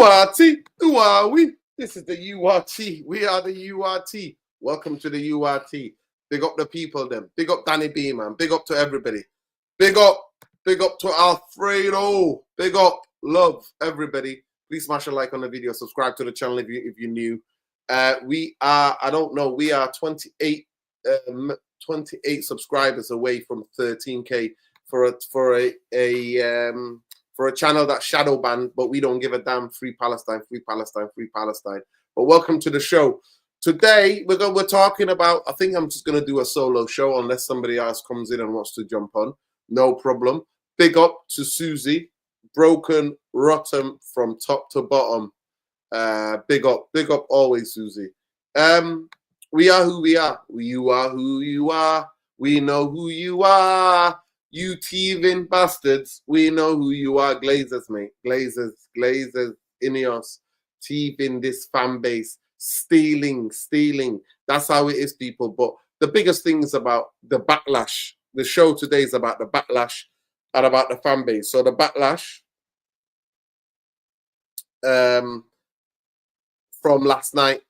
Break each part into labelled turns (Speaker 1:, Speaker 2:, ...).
Speaker 1: URT. Who are we? This is the URT. We are the URT. Welcome to the URT. Big up the people, them. Big up Danny B, man. Big up to everybody. Big up to Alfredo. Big up, love everybody. Please smash a like on the video. Subscribe to the channel if you're new. We are, I don't know, we are 28 subscribers away from 13K for a channel that's shadow banned, but we don't give a damn. Free Palestine, free Palestine, free Palestine. But welcome to the show. Today we're talking about, I think I'm just gonna do a solo show unless somebody else comes in and wants to jump on. No problem. Big up to Susie, broken, rotten from top to bottom. Big up always, Susie. We are who we are. You are who you are. We know who you are. You thieving bastards. We know who you are. Glazers, mate. Glazers, Ineos. Thieving this fan base. Stealing. That's how it is, people. But the biggest thing is about the backlash. The show today is about the backlash and about the fan base. So the backlash from last night,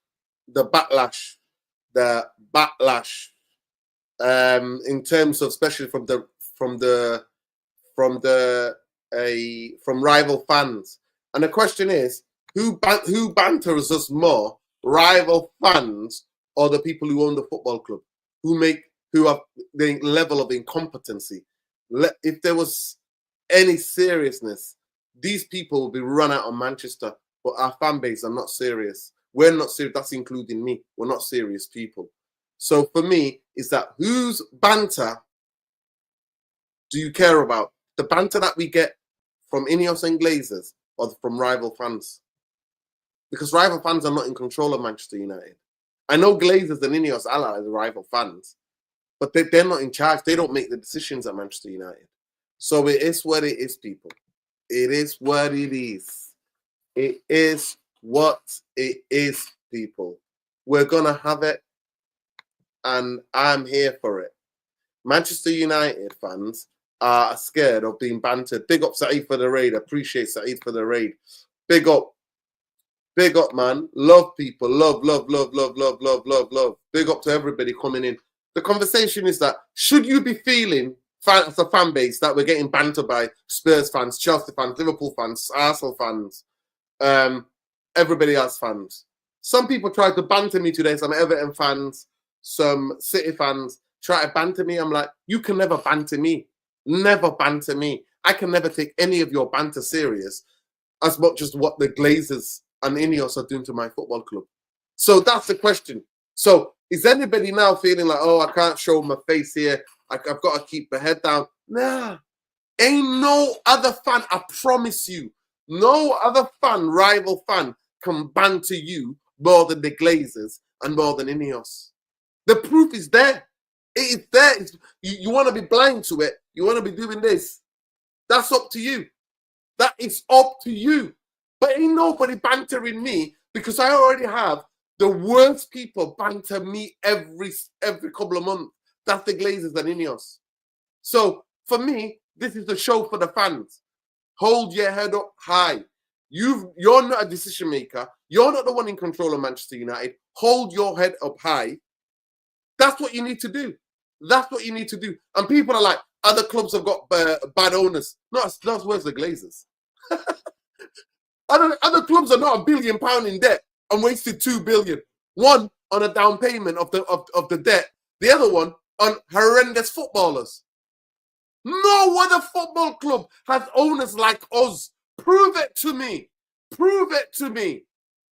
Speaker 1: the backlash in terms of, especially from rival fans. And the question is, who banters us more, rival fans or the people who own the football club, who have the level of incompetency? If there was any seriousness, these people will be run out of Manchester. But our fan base are not serious. We're not serious. That's including me. We're not serious people. So for me, is that whose banter do you care about? The banter that we get from Ineos and Glazers or from rival fans? Because rival fans are not in control of Manchester United. I know Glazers and Ineos are the rival fans, but they're not in charge. They don't make the decisions at Manchester United. So it is what it is, people. It is what it is. It is what it is, people. We're going to have it, and I'm here for it. Manchester United fans are scared of being bantered. Big up Saeed for the raid. Appreciate Saeed for the raid. Big up, man. Love people. Love. Big up to everybody coming in. The conversation is that, should you be feeling, as a fan base, that we're getting bantered by Spurs fans, Chelsea fans, Liverpool fans, Arsenal fans, everybody else fans? Some people tried to banter me today, some Everton fans, some City fans try to banter me. I'm like, you can never banter me. Never banter me. I can never take any of your banter serious as much as what the Glazers and Ineos are doing to my football club. So that's the question. So is anybody now feeling like, oh, I can't show my face here, I've got to keep my head down? Nah. Ain't no other fan, I promise you, no other fan, rival fan, can banter you more than the Glazers and more than Ineos. The proof is there. It is there. You want to be blind to it. You want to be doing this. That's up to you. That is up to you. But ain't nobody bantering me, because I already have the worst people banter me every couple of months. That's the Glazers and Ineos. So for me, this is the show for the fans. Hold your head up high. You're not a decision maker. You're not the one in control of Manchester United. Hold your head up high. That's what you need to do. That's what you need to do. And people are like, other clubs have got bad owners. No, that's worse the Glazers. Other clubs are not £1 billion in debt and wasted 2 billion. One on a down payment of the debt. The other one on horrendous footballers. No other football club has owners like us. Prove it to me. Prove it to me.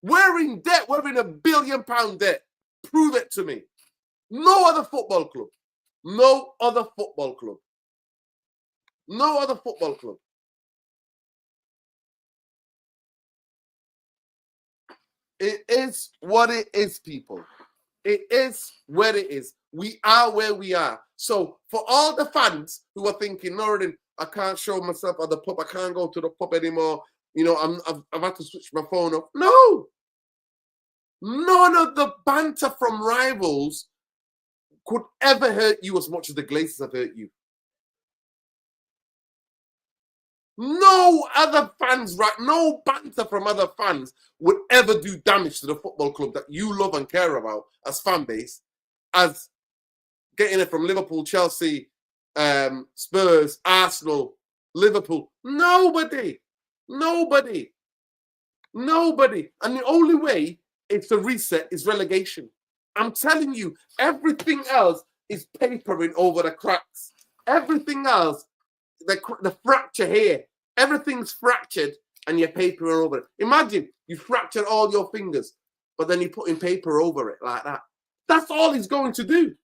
Speaker 1: We're in debt. We're in £1 billion debt. Prove it to me. No other football club. No other football club. No other football club. It is what it is, people. It is where it is. We are where we are. So for all the fans who are thinking, Northern, I can't show myself at the pub, I can't go to the pub anymore, you know, I've had to switch my phone off. No. None of the banter from rivals could ever hurt you as much as the Glazers have hurt you. No other fans, right? No banter from other fans would ever do damage to the football club that you love and care about as fan base, as getting it from Liverpool, Chelsea, Spurs, Arsenal, Liverpool. Nobody. And the only way it's a reset is relegation. I'm telling you, everything else is papering over the cracks. Everything else, the fracture here, everything's fractured and you're papering over it. Imagine you fractured all your fingers, but then you're putting paper over it like that. That's all he's going to do.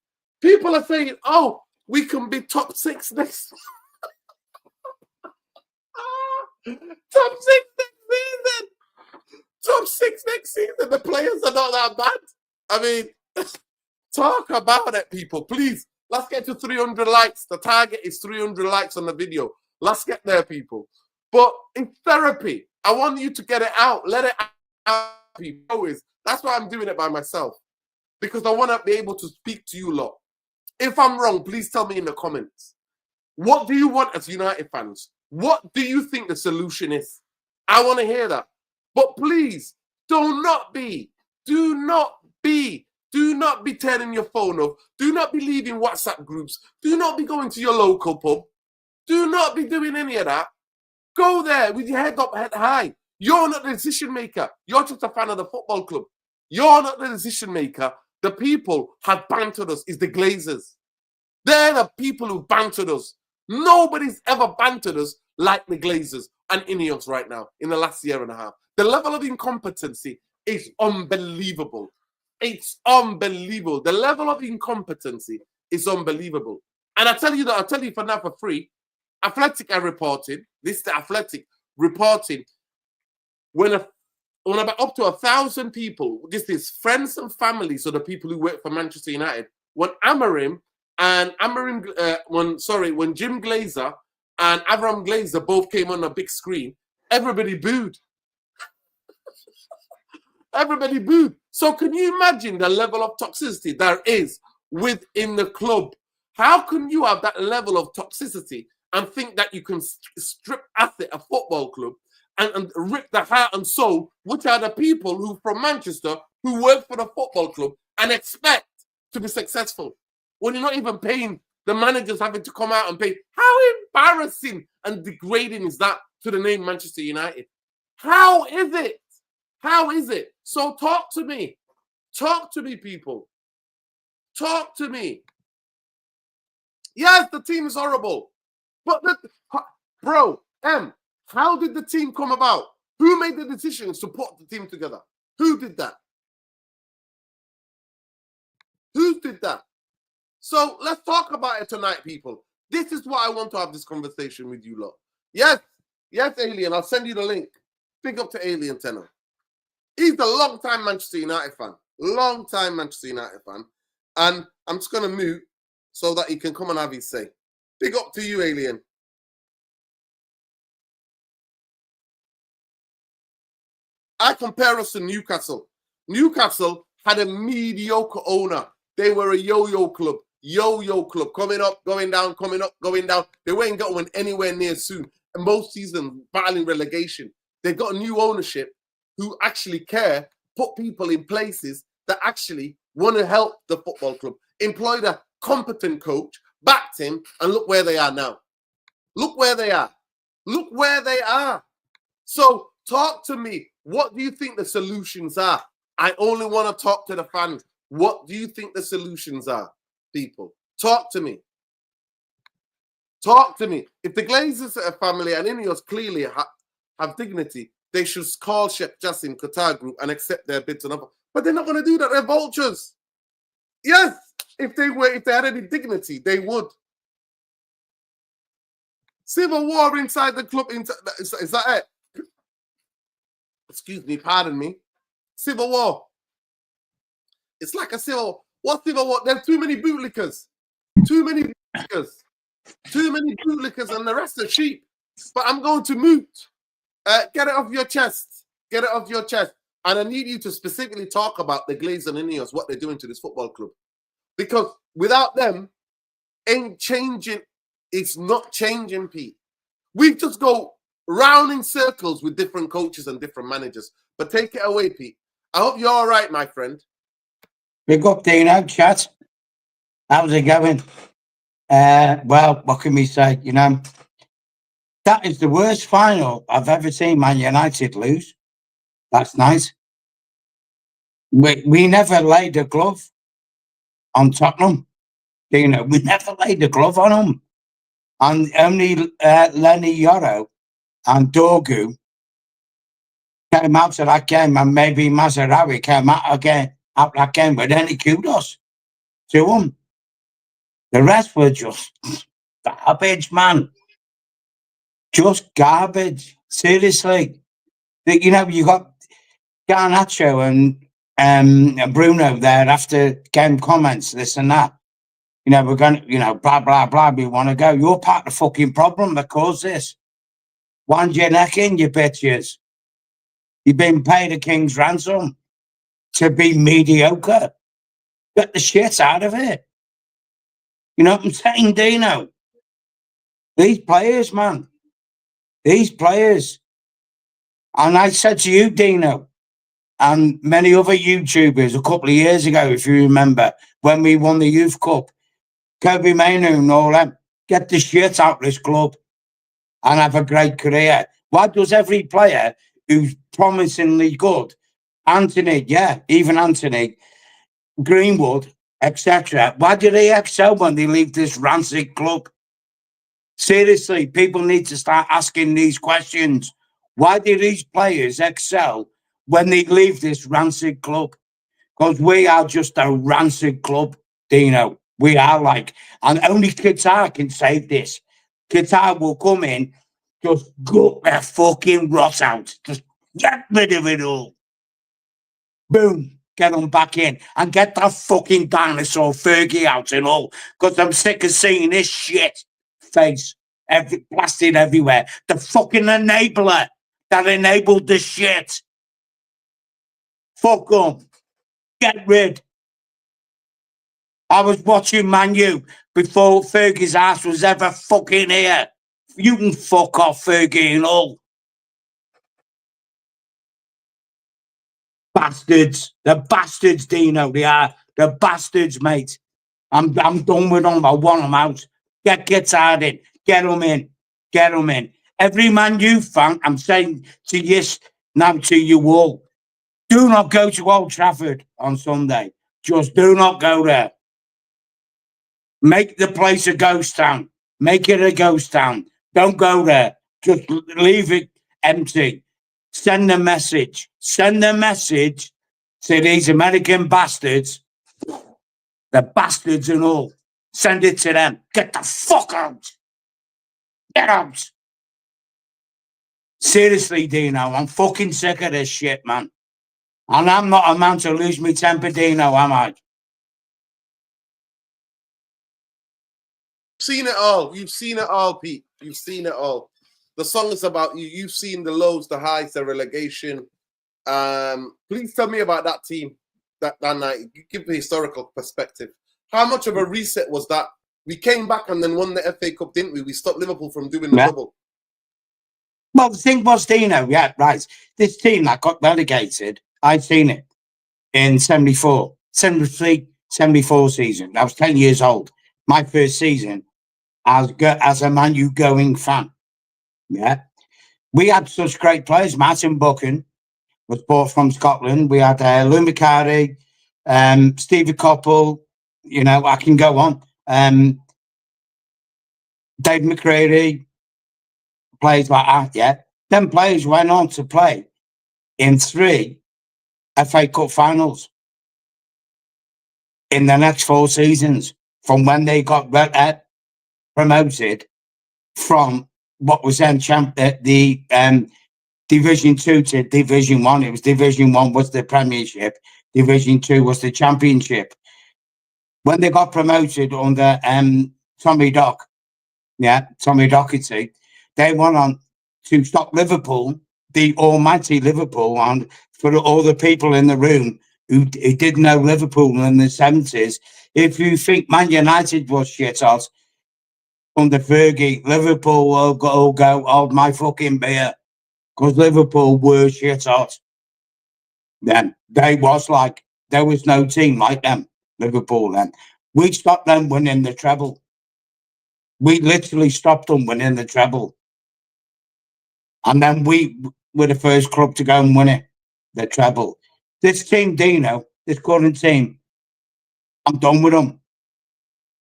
Speaker 1: People are saying, oh, we can be top 6 next top 6 next season. Top 6 next season. The players are not that bad. I mean, talk about it, people. Please, let's get to 300 likes. The target is 300 likes on the video. Let's get there, people. But in therapy, I want you to get it out. Let it out, people. That's why I'm doing it by myself. Because I want to be able to speak to you lot. If I'm wrong, please tell me in the comments. What do you want as United fans? What do you think the solution is? I want to hear that. But please, do not be turning your phone off. Do not be leaving WhatsApp groups. Do not be going to your local pub. Do not be doing any of that. Go there with your head up, head high. You're not the decision maker. You're just a fan of the football club. You're not the decision maker. The people have bantered us. It's the Glazers. They're the people who bantered us. Nobody's ever bantered us like the Glazers and Ineos right now in the last year and a half. The level of incompetency is unbelievable. It's unbelievable. The level of incompetency is unbelievable. And I'll tell you for now for free, Athletic are reporting, this is the Athletic reporting, when about up to 1,000 people, this is friends and family, so the people who work for Manchester United, when Jim Glazer and Avram Glazer both came on a big screen, everybody booed. Everybody booed. So can you imagine the level of toxicity there is within the club? How can you have that level of toxicity and think that you can strip at a football club and rip the heart and soul, which are the people who from Manchester who work for the football club and expect to be successful when you're not even paying the managers having to come out and pay? How embarrassing and degrading is that to the name Manchester United? How is it? How is it? So talk to me. Talk to me, people. Talk to me. Yes, the team is horrible. But, how did the team come about? Who made the decisions to put the team together? Who did that? Who did that? So let's talk about it tonight, people. This is what I want to have this conversation with you lot. Yes, Alien. I'll send you the link. Big up to Alien Tenor. He's a long-time Manchester United fan. Long-time Manchester United fan. And I'm just going to mute so that he can come and have his say. Big up to you, Alien. I compare us to Newcastle. Newcastle had a mediocre owner. They were a yo-yo club. Yo-yo club. Coming up, going down, coming up, going down. They weren't going anywhere near soon. And most seasons, battling relegation. They got a new ownership who actually care, put people in places that actually want to help the football club. Employed a competent coach, backed him, and look where they are now. Look where they are. Look where they are. So talk to me. What do you think the solutions are? I only want to talk to the fans. What do you think the solutions are, people? Talk to me. Talk to me. If the Glazers family and Ineos clearly have dignity, they should call Sheikh Jassim Qatar Group and accept their bids and offer. But they're not going to do that. They're vultures. Yes, if they had any dignity, they would. Civil war inside the club. Is that it? Excuse me, pardon me. Civil war. It's like a civil. What civil war? There's too many bootlickers. Too many bootlickers. Too many bootlickers and the rest are sheep. But I'm going to mute. Get it off your chest. Get it off your chest. And I need you to specifically talk about the Glazers and Ineos, what they're doing to this football club. Because without them, ain't changing. It's not changing, Pete. We just go round in circles with different coaches and different managers. But take it away, Pete. I hope you're all right, my friend.
Speaker 2: Big up, Dino, chat. How's it going? Well, what can we say? You know, that is the worst final I've ever seen Man United lose. That's nice. We never laid a glove on Tottenham. You know, we never laid a glove on them. And only Lenny Yoro and Dorgu came out of that game, and maybe Mazarawi came out that game with any kudos to them. The rest were just garbage, man. Just garbage. Seriously. You know, you got Garnacho and Bruno there after game comments, this and that. You know, we're going to, you know, blah, blah, blah, we want to go. You're part of the fucking problem that caused this. Wind your neck in, you bitches. You've been paid a king's ransom to be mediocre. Get the shit out of it. You know what I'm saying, Dino? These players, man. These players. And I said to you, Dino, and many other YouTubers a couple of years ago, if you remember, when we won the Youth Cup, Kobe Mainu and all them, get the shit out of this club and have a great career. Why does every player who's promisingly good, Anthony, yeah, even Anthony, Greenwood, etc., why do they excel when they leave this rancid club? Seriously, people need to start asking these questions. Why do these players excel when they leave this rancid club? Because we are just a rancid club, Dino. We are like, and only Qatar can save this. Qatar will come in, just gut their fucking rot out. Just get rid of it all. Boom. Get them back in and get that fucking dinosaur Fergie out and all. Because I'm sick of seeing this shit face blasted everywhere. The fucking enabler that enabled the shit. Fuck them. Get rid. I was watching Man U before Fergie's ass was ever fucking here. You can fuck off, Fergie and all. Bastards. The bastards, Dino. They are. The bastards, mate. I'm done with them. I want them out. Get Qatar in. Get them in. Get them in. Every Man U fan, I'm saying to yes, now to you all, do not go to Old Trafford on Sunday. Just do not go there. Make the place a ghost town. Make it a ghost town. Don't go there. Just leave it empty. Send a message. Send a message to these American bastards, the bastards and all. Send it to them. Get the fuck out. Get out. Seriously, Dino, I'm fucking sick of this shit, man. And I'm not a man to lose my temper, Dino, am I?
Speaker 1: Seen it all. You've seen it all, Pete. You've seen it all. The song is about you. You've seen the lows, the highs, the relegation. Please tell me about that team that night. Give the historical perspective. How much of a reset was that? We came back and then won the FA Cup, didn't we? We stopped Liverpool from doing the double.
Speaker 2: Well, the thing was, Dino, yeah, right. This team that got relegated, I'd seen it in 74, 73, 74 season. I was 10 years old. My first season as a Man U going fan. Yeah. We had such great players. Martin Buchan was bought from Scotland. We had Lou McCarty, Stevie Coppell, you know, I can go on. Dave McCready, players like that, yeah. Them players went on to play in 3 FA Cup finals in the next 4 seasons from when they got promoted from what was then the Division 2 to Division 1. It was Division 1 was the Premiership. Division 2 was the Championship. When they got promoted under Tommy Docherty, they went on to stop Liverpool, the almighty Liverpool, and for all the people in the room who didn't know Liverpool in the 70s, if you think Man United was shit hot, under Fergie, Liverpool will go hold my fucking beer. Because Liverpool were shit hot. Then there was no team like them, Liverpool then. We stopped them winning the treble. We literally stopped them winning the treble. And then we were the first club to go and win it, the treble. This team, Dino, this current team, I'm done with them.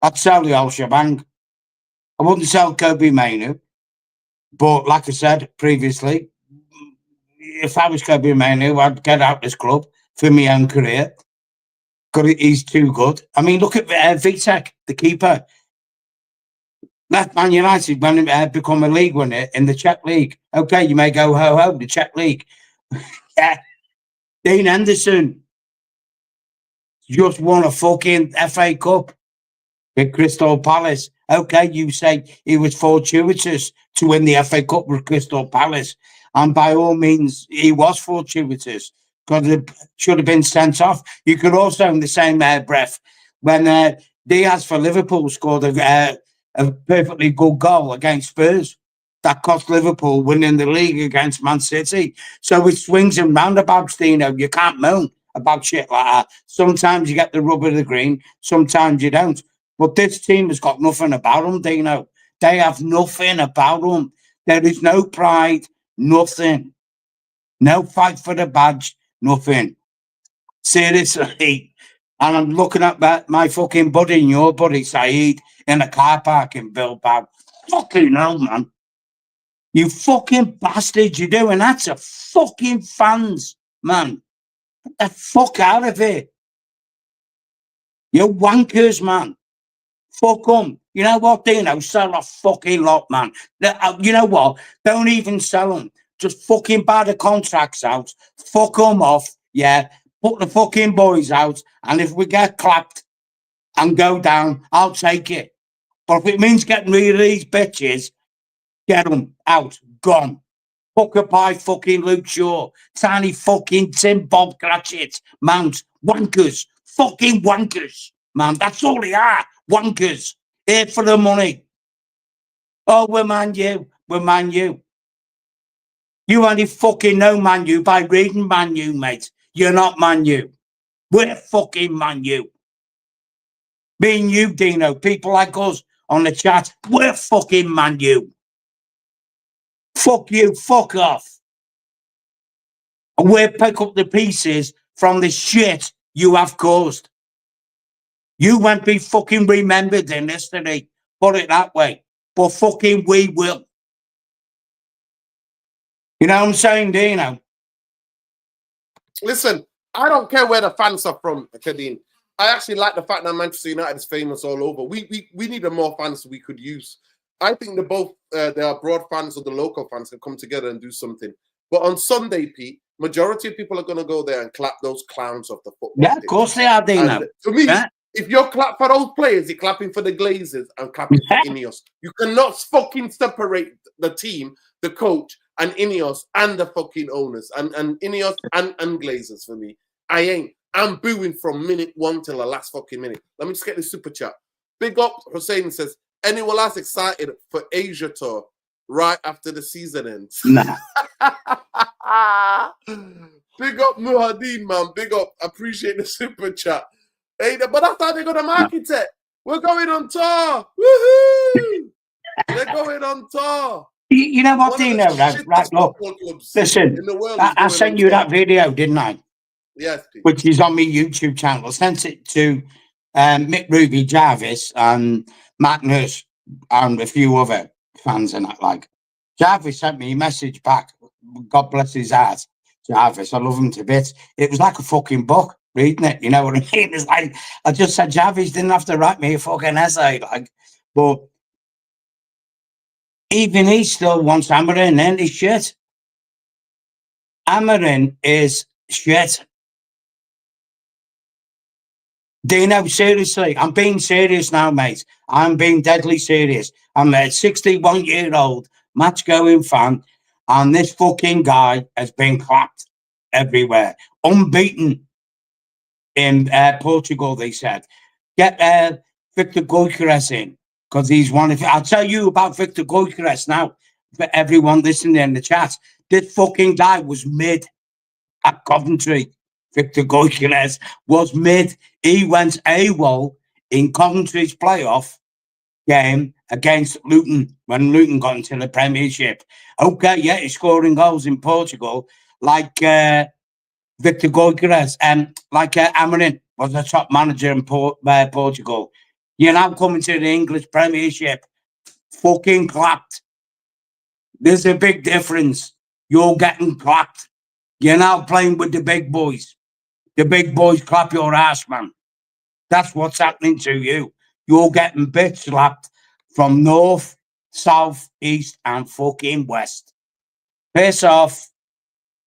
Speaker 2: I'd sell the whole shebang. I wouldn't sell Kobe Mainu. But like I said previously, if I was Kobe Mainu, I'd get out this club for my own career. Because he's too good. I mean, look at Vitek, the keeper. Left Man United when it become a league winner in the Czech League. Okay, you may go ho-ho, the Czech League. Yeah. Dean Henderson just won a fucking FA Cup with Crystal Palace. Okay, you say he was fortuitous to win the FA Cup with Crystal Palace. And by all means, he was fortuitous because it should have been sent off. You could also, in the same breath, when Diaz for Liverpool scored a perfectly good goal against Spurs, that cost Liverpool winning the league against Man City. So it swings and roundabouts, Dino. You can't moan about shit like that. Sometimes you get the rub of the green, sometimes you don't. But this team has got nothing about them, Dino. They have nothing about them. There is no pride, nothing. No fight for the badge, nothing. Seriously. And I'm looking at my fucking buddy and your buddy, Saeed, in a car park in Bilbao. Fucking hell, man. You fucking bastards, you're doing that to fucking fans, man. Get the fuck out of here. You're wankers, man. Fuck them. You know what, Dino? Sell a fucking lot, man. You know what? Don't even sell them. Just fucking buy the contracts out. Fuck them off. Yeah. Put the fucking boys out. And if we get clapped and go down, I'll take it. But if it means getting rid of these bitches, get them out. Gone. Fucker pie fucking Luke Shaw. Tiny fucking Tim Bob Cratchit. Mount. Wankers. Fucking wankers. Man, that's all they are. Wankers. Here for the money. Oh, we're Man U. We're Man U. You only fucking know Man U by reading Man U, mate. You're not Man U. We're fucking Man U. Me and you, Dino, people like us on the chat, we're fucking Man U. Fuck you, fuck off. And we'll pick up the pieces from the shit you have caused. You won't be fucking remembered in history. Put it that way. But fucking we will. You know what I'm saying, Dino?
Speaker 1: Listen, I don't care where the fans are from, Kadeen. I actually like the fact that Manchester United is famous all over. We needed more fans we could use. I think they are broad fans or the local fans can come together and do something. But on Sunday, Pete, majority of people are going to go there and clap those clowns off the football.
Speaker 2: Yeah, of course they are, Dino.
Speaker 1: And for me, if you're clapping for those players, you're clapping for the Glazers and clapping for Ineos. You cannot fucking separate the team, the coach, and Ineos and the fucking owners and Ineos and Glazers for me. I ain't. I'm booing from minute 1 till the last fucking minute. Let me just get this super chat. Big up, Hussein says, anyone else excited for Asia Tour right after the season ends?
Speaker 2: Nah.
Speaker 1: Big up Muhadeen, man. Big up. Appreciate the super chat. Hey, but that's how they're going to market it. We're going on tour. Woohoo! They're going on tour.
Speaker 2: You know what, Dino? Right, look. Listen, I sent you that video, didn't I?
Speaker 1: Yes, Pete.
Speaker 2: Which is on my YouTube channel. I sent it to Mick Ruby Jarvis and Matt Nurse and a few other fans and that. Like, Jarvis sent me a message back. God bless his heart. Jarvis, I love him to bits. It was like a fucking book reading it. You know what I mean? It's like, I just said, Jarvis didn't have to write me a fucking essay. Like, but even he still wants Amarin, and he's shit. Amarin is shit. Dino, seriously, I'm being serious now, mate. I'm being deadly serious. I'm a 61-year-old match-going fan, and this fucking guy has been clapped everywhere. Unbeaten in Portugal, they said. Get Victor Gyökeres in. because he's one of. I'll tell you about Victor Gyökeres now. For everyone listening in the chat, this fucking guy was mid at Coventry. Victor Gyökeres was mid. He went AWOL in Coventry's playoff game against Luton when Luton got into the Premiership. Okay, yeah, he's scoring goals in Portugal like Victor Gyökeres and like Amorim was the top manager in Portugal. You're now coming to the English Premiership, fucking clapped. There's a big difference. You're getting clapped. You're now playing with the big boys. The big boys clap your ass, man. That's what's happening to you. You're getting bitch slapped from north, south, east, and fucking west. Piss off.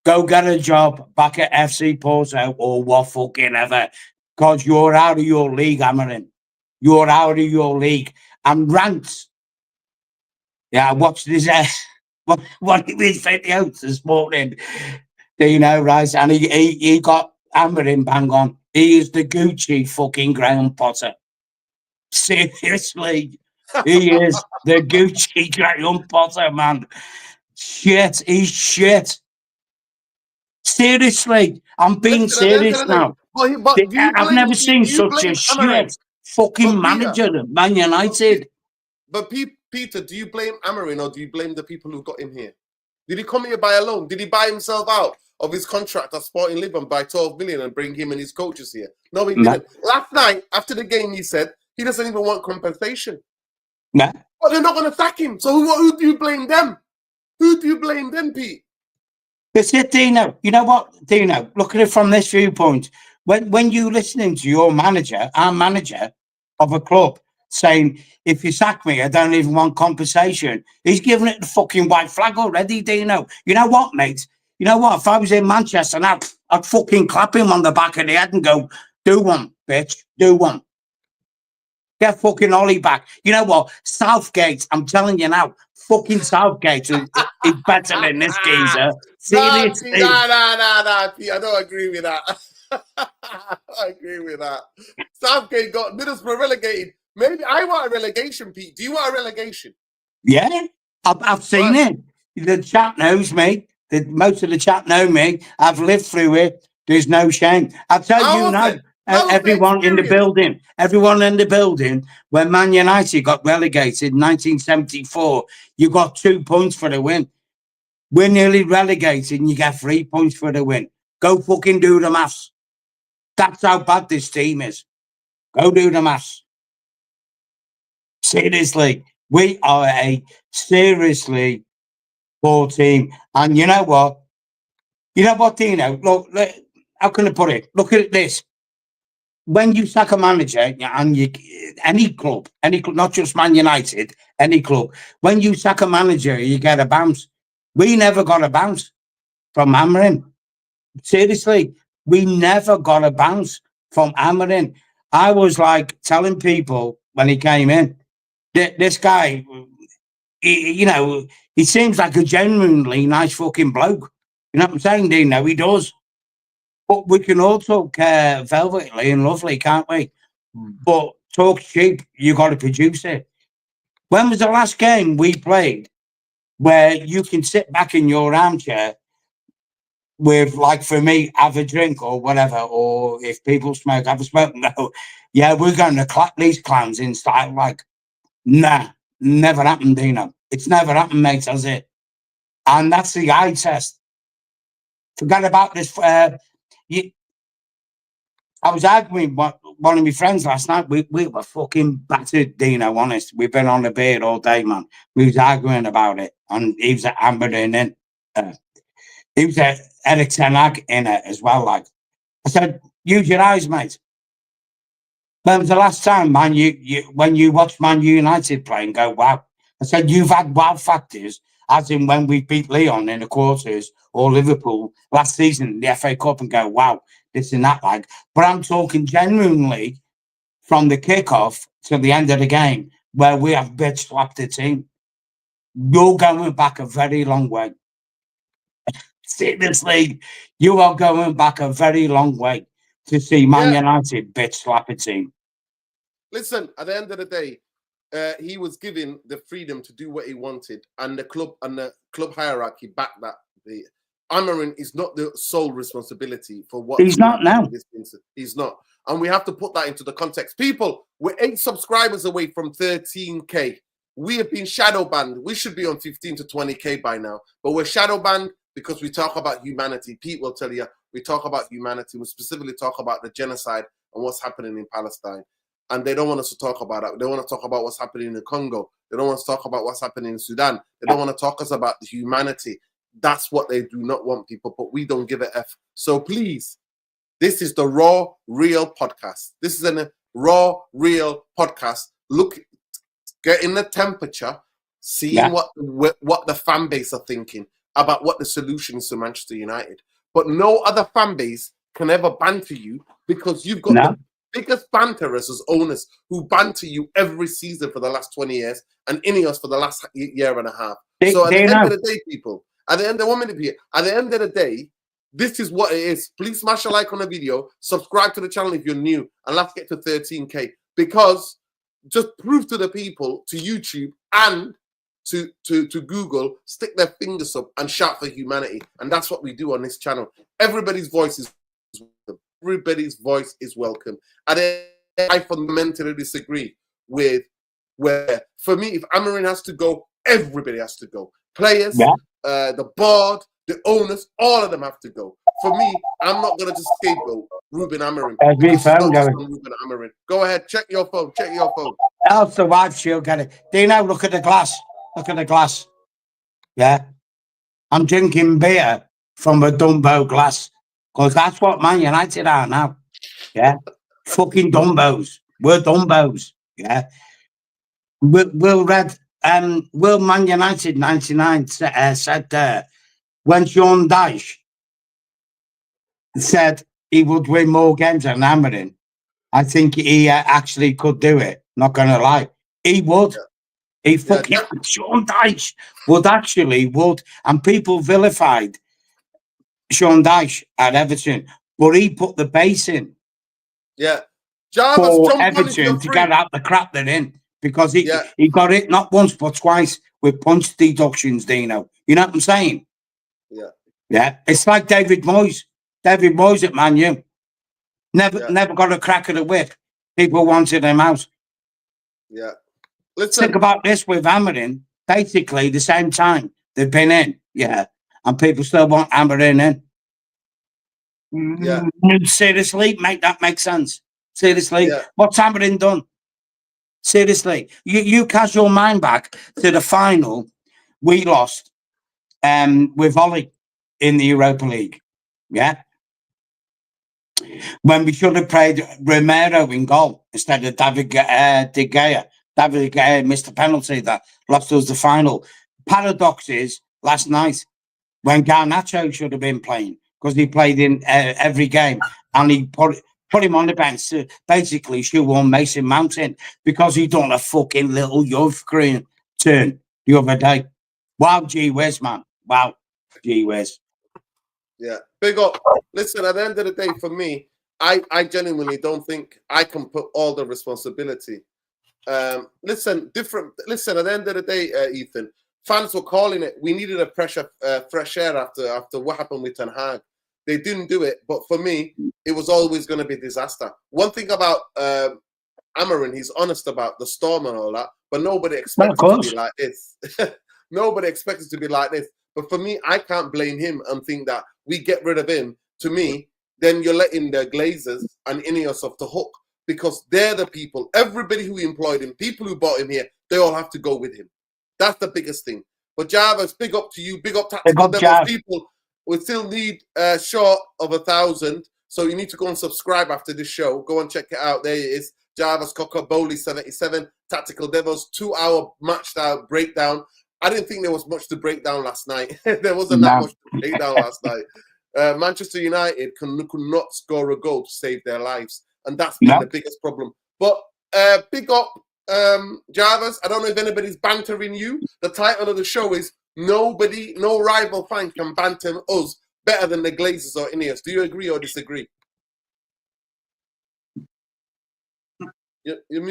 Speaker 2: Go get a job back at FC Porto or what fucking ever. Because you're out of your league, Amorim. You're out of your league. And rants. Yeah, I watched this. What he was videos this morning. Do you know, right? And he got Amorim bang on. He is the Gucci fucking Graham Potter. Seriously. He is the Gucci Graham Potter, man. Shit, he's shit. Seriously, I'm being serious now. I've never seen such a shit fucking manager at Man United.
Speaker 1: But Peter, do you blame Amorim or do you blame the people who got him here? Did he come here by a loan? Did he buy himself out of his contract at Sporting Lisbon by 12 million and bring him and his coaches here? No, he didn't. Last night, after the game, he said he doesn't even want compensation.
Speaker 2: No.
Speaker 1: But they're not going to sack him. So who do you blame them? Who do you blame them, Pete?
Speaker 2: That's it, Dino. You know what, Dino? Look at it from this viewpoint. When you're listening to your manager, our manager of a club, saying, if you sack me, I don't even want compensation. He's giving it the fucking white flag already, Dino. You know what, mate? You know what? If I was in Manchester, I'd fucking clap him on the back of the head and go, do one, bitch, do one. Get fucking Ollie back. You know what? Southgate, I'm telling you now, fucking Southgate is better than this geezer. Seriously.
Speaker 1: No, Pete, I don't agree with that. I agree with that. Southgate got Middlesbrough relegated. Maybe I want a relegation, Pete. Do you want a relegation?
Speaker 2: Yeah, I've seen it. The chat knows me. Most of the chat know me. I've lived through it. There's no shame. I'll tell you now. Everyone in the building, when Man United got relegated in 1974, you got 2 points for the win. We're nearly relegated and you get 3 points for the win. Go fucking do the maths. That's how bad this team is. Go do the maths. Seriously, we are a seriously poor team. And you know what? You know what, Dino? Look, how can I put it? Look at this. When you sack a manager, and any club, not just Man United, any club, when you sack a manager, you get a bounce. We never got a bounce from Amorim. Seriously, we never got a bounce from Amorim. I was like telling people when he came in, this guy, he seems like a genuinely nice fucking bloke. You know what I'm saying, Dino? He does. But we can all talk velvetly and lovely, can't we? But talk cheap, you got to produce it. When was the last game we played where you can sit back in your armchair with, like, for me, have a drink or whatever, or if people smoke, have a smoke? No. Yeah, we're going to clap these clowns in style. Like, nah, never happened, Dino. It's never happened, mate, has it? And that's the eye test. Forget about this. I was arguing with one of my friends last night. We were fucking battered, Dino, honest. We've been on the beard all day, man. We was arguing about it. And he was at Amberden in. He was at Eric Ten Hag in it as well. Like, I said, use your eyes, mate. When was the last time, man, when you watched Man United play and go, wow? I said, you've had wow factors, as in when we beat Lyon in the quarters or Liverpool last season in the FA Cup and go, wow, this and that, like. But I'm talking genuinely from the kickoff to the end of the game where we have bitch slapped the team. You're going back a very long way. Seriously, you are going back a very long way to see Man United bitch slap a team.
Speaker 1: Listen, at the end of the day, he was given the freedom to do what he wanted, and the club hierarchy backed that. Amarin is not the sole responsibility for what
Speaker 2: he's not now.
Speaker 1: He's not, and we have to put that into the context. People, we're 8 subscribers away from 13K. We have been shadow banned. We should be on 15 to 20K by now, but we're shadow banned because we talk about humanity. Pete will tell you we talk about humanity. We specifically talk about the genocide and what's happening in Palestine. And they don't want us to talk about that. They want to talk about what's happening in the Congo. They don't want us to talk about what's happening in Sudan. They don't want to talk us about the humanity. That's what they do not want, people, but we don't give a F. So please, this is the Raw Real podcast. This is a Raw Real podcast. Look, get in the temperature, seeing what the fan base are thinking about what the solution is to Manchester United. But no other fan base can ever banter you because you've got the biggest banterers as owners who banter you every season for the last 20 years and Ineos for the last year and a half. So at the end of the day, people, at the end of the day, this is what it is. Please smash a like on the video, subscribe to the channel if you're new, and let's get to 13K. Because just prove to the people, to YouTube and to Google, stick their fingers up and shout for humanity. And that's what we do on this channel. Everybody's voice is welcome. Everybody's voice is welcome. And I fundamentally disagree with where, for me, if Amarin has to go, everybody has to go. Players, the board, the owners, all of them have to go. For me, I'm not going to just scapegoat Ruben Amarin. Ruben Amarin. Go ahead, check your phone. Check your phone.
Speaker 2: Else the wife, she'll get it. Dino, look at the glass. Look at the glass. Yeah. I'm drinking beer from a Dumbo glass because that's what Man United are now. Yeah. Fucking Dumbos. We're Dumbos. Yeah. Will Man United 99 said when Sean Dyche said he would win more games than Amarin, I think he actually could do it. Not going to lie. He would. He fucking Sean Dyche would. And people vilified Sean Dyche at Everton, but he put the base in.
Speaker 1: Yeah.
Speaker 2: Jarvis, for Everton to get out the crap they're in. Because he got it not once but twice with punch deductions, Dino. You know what I'm saying?
Speaker 1: Yeah.
Speaker 2: Yeah. It's like David Moyes. David Moyes at Man U. Never got a crack at the whip. People wanted him out.
Speaker 1: Yeah.
Speaker 2: Let's think about this with Amarin. Basically, the same time they've been in. Yeah. And people still want Amarin in.
Speaker 1: Yeah.
Speaker 2: Seriously, make that make sense. Seriously. Yeah. What's Amarin done? Seriously. You cast your mind back to the final we lost with Ollie in the Europa League. Yeah. When we should have played Romero in goal instead of David De Gea. David De Gea missed a penalty that lost us the final. Paradox is last night when Garnacho should have been playing because he played in every game and he put him on the bench to basically shoe on Mason Mount in because he done a fucking little youth green turn the other day. Wow, gee whiz, man. Wow, gee whiz.
Speaker 1: Yeah, big up. Listen, at the end of the day, for me, I genuinely don't think I can put all the responsibility. Listen, at the end of the day, Ethan, fans were calling it. We needed a fresh air after what happened with Ten Hag. They didn't do it, but for me, it was always going to be disaster. One thing about Amarin, he's honest about the storm and all that, but nobody expected it to be like this. Nobody expected it to be like this. But for me, I can't blame him and think that we get rid of him. To me, then you're letting the Glazers and Ineos off the hook because they're the people, everybody who employed him, people who bought him here, they all have to go with him. That's the biggest thing. But Jarvis, big up to you, big up Tactical Devils people. We still need short of 1,000, so you need to go and subscribe after this show. Go and check it out. There it is. Jarvis Cocker, Bowley 77, Tactical Devils, 2-hour matched out breakdown. I didn't think there was much to break down last night. There wasn't that much to break down last night. Manchester United could not score a goal to save their lives, and that's been the biggest problem. But big up, Jarvis. I don't know if anybody's bantering you. The title of the show is no rival fan can banter us better than the Glazers or Ineos. Do you agree or disagree? You're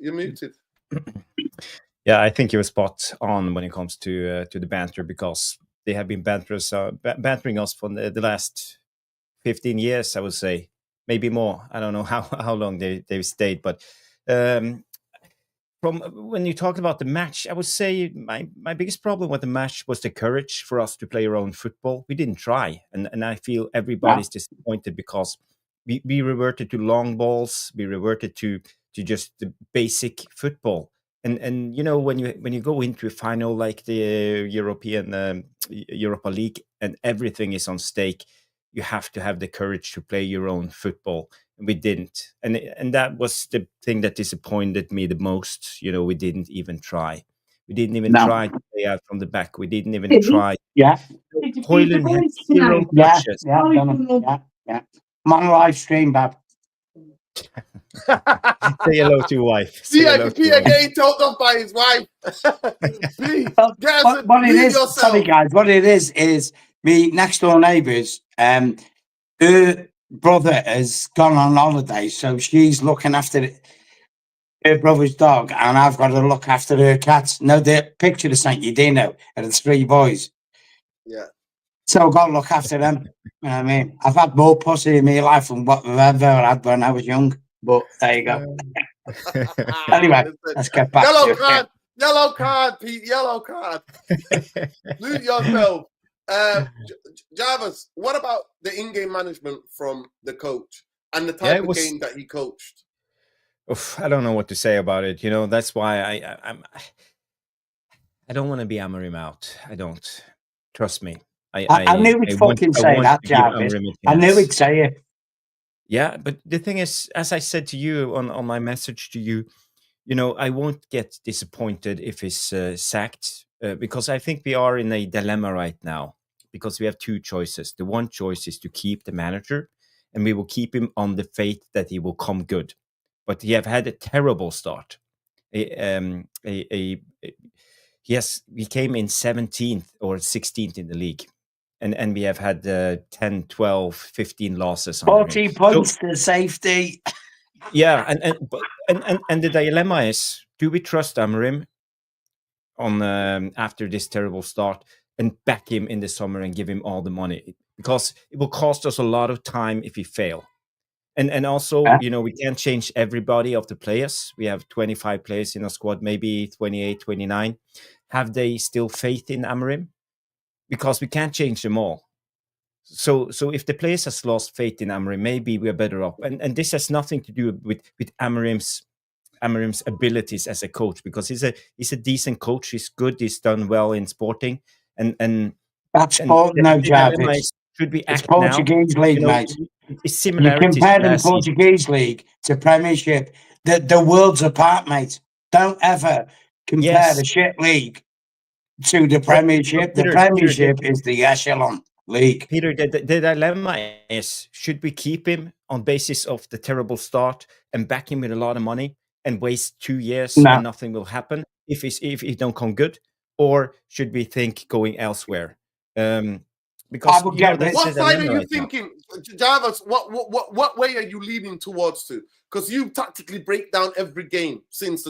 Speaker 1: muted.
Speaker 3: Yeah, I think you were spot on when it comes to the banter, because they have been bantering us for the last 15 years, I would say, maybe more. I don't know how long they've stayed, but um, from when you talked about the match, I would say my biggest problem with the match was the courage for us to play our own football. We didn't try, and I feel everybody's disappointed because we reverted to long balls, we reverted to just the basic football. And when you go into a final like the European Europa League and everything is on stake, you have to have the courage to play your own football. We didn't, and that was the thing that disappointed me the most. We didn't even try. We didn't even try to play out from the back. We didn't even try.
Speaker 2: Yeah.
Speaker 3: Hoyland had 0
Speaker 2: Yeah,
Speaker 3: touches.
Speaker 2: yeah, I've done it. Yeah. I'm on live stream, Bob.
Speaker 3: Say hello to your wife. Say hello to
Speaker 1: Peter
Speaker 3: your wife.
Speaker 1: getting told off by his wife. Please, guys,
Speaker 2: What it
Speaker 1: mute
Speaker 2: is,
Speaker 1: yourself.
Speaker 2: sorry guys, what it is me next door neighbours, her brother has gone on holiday, so she's looking after her brother's dog, and I've got to look after her cats. No, the picture of Saint Udino and the 3 boys.
Speaker 1: Yeah.
Speaker 2: So I've got to look after them. You know what I mean? I've had more pussy in my life than what I've ever had when I was young. But there you go. Anyway, let's get back
Speaker 1: Yellow
Speaker 2: to
Speaker 1: card. Yellow card, Pete. Yellow card. Mute yourself. Jarvis, what about the in-game management from the coach and the type of game that he coached?
Speaker 3: Oof, I don't know what to say about it. That's why I don't want to be Amorim out. I don't. Trust me.
Speaker 2: I knew he'd fucking say that, Jarvis. I knew he'd say it.
Speaker 3: Yeah, but the thing is, as I said to you on my message to you, I won't get disappointed if he's sacked, because I think we are in a dilemma right now, because we have 2 choices. The one choice is to keep the manager, and we will keep him on the faith that he will come good. But he have had a terrible start. We came in 17th or 16th in the league. And we have had 10, 12, 15 losses.
Speaker 2: 40 points to safety.
Speaker 3: Yeah, and the dilemma is: do we trust Amorim on after this terrible start and back him in the summer and give him all the money? Because it will cost us a lot of time if we fail. And also, we can't change everybody of the players. We have 25 players in a squad, maybe 28, 29. Have they still faith in Amorim? Because we can't change them all. So if the players has lost faith in Amorim, maybe we're better off. And this has nothing to do with Amorim's abilities as a coach, because he's a decent coach. He's good. He's done well in Sporting. And
Speaker 2: that's sport now, Jarvis.
Speaker 3: Should we act
Speaker 2: Portuguese
Speaker 3: now?
Speaker 2: League, mate.
Speaker 3: Similarities.
Speaker 2: You compare the Portuguese League to Premiership. The world's apart, mate. Don't ever compare the shit league to the Premiership. The Premiership is the echelon league.
Speaker 3: Peter, the dilemma is: should we keep him on basis of the terrible start and back him with a lot of money and waste 2 years and nothing will happen if he don't come good, or should we think going elsewhere? Because
Speaker 1: what side are you thinking, Jarvis? What way are you leaning towards to? Because you tactically break down every game since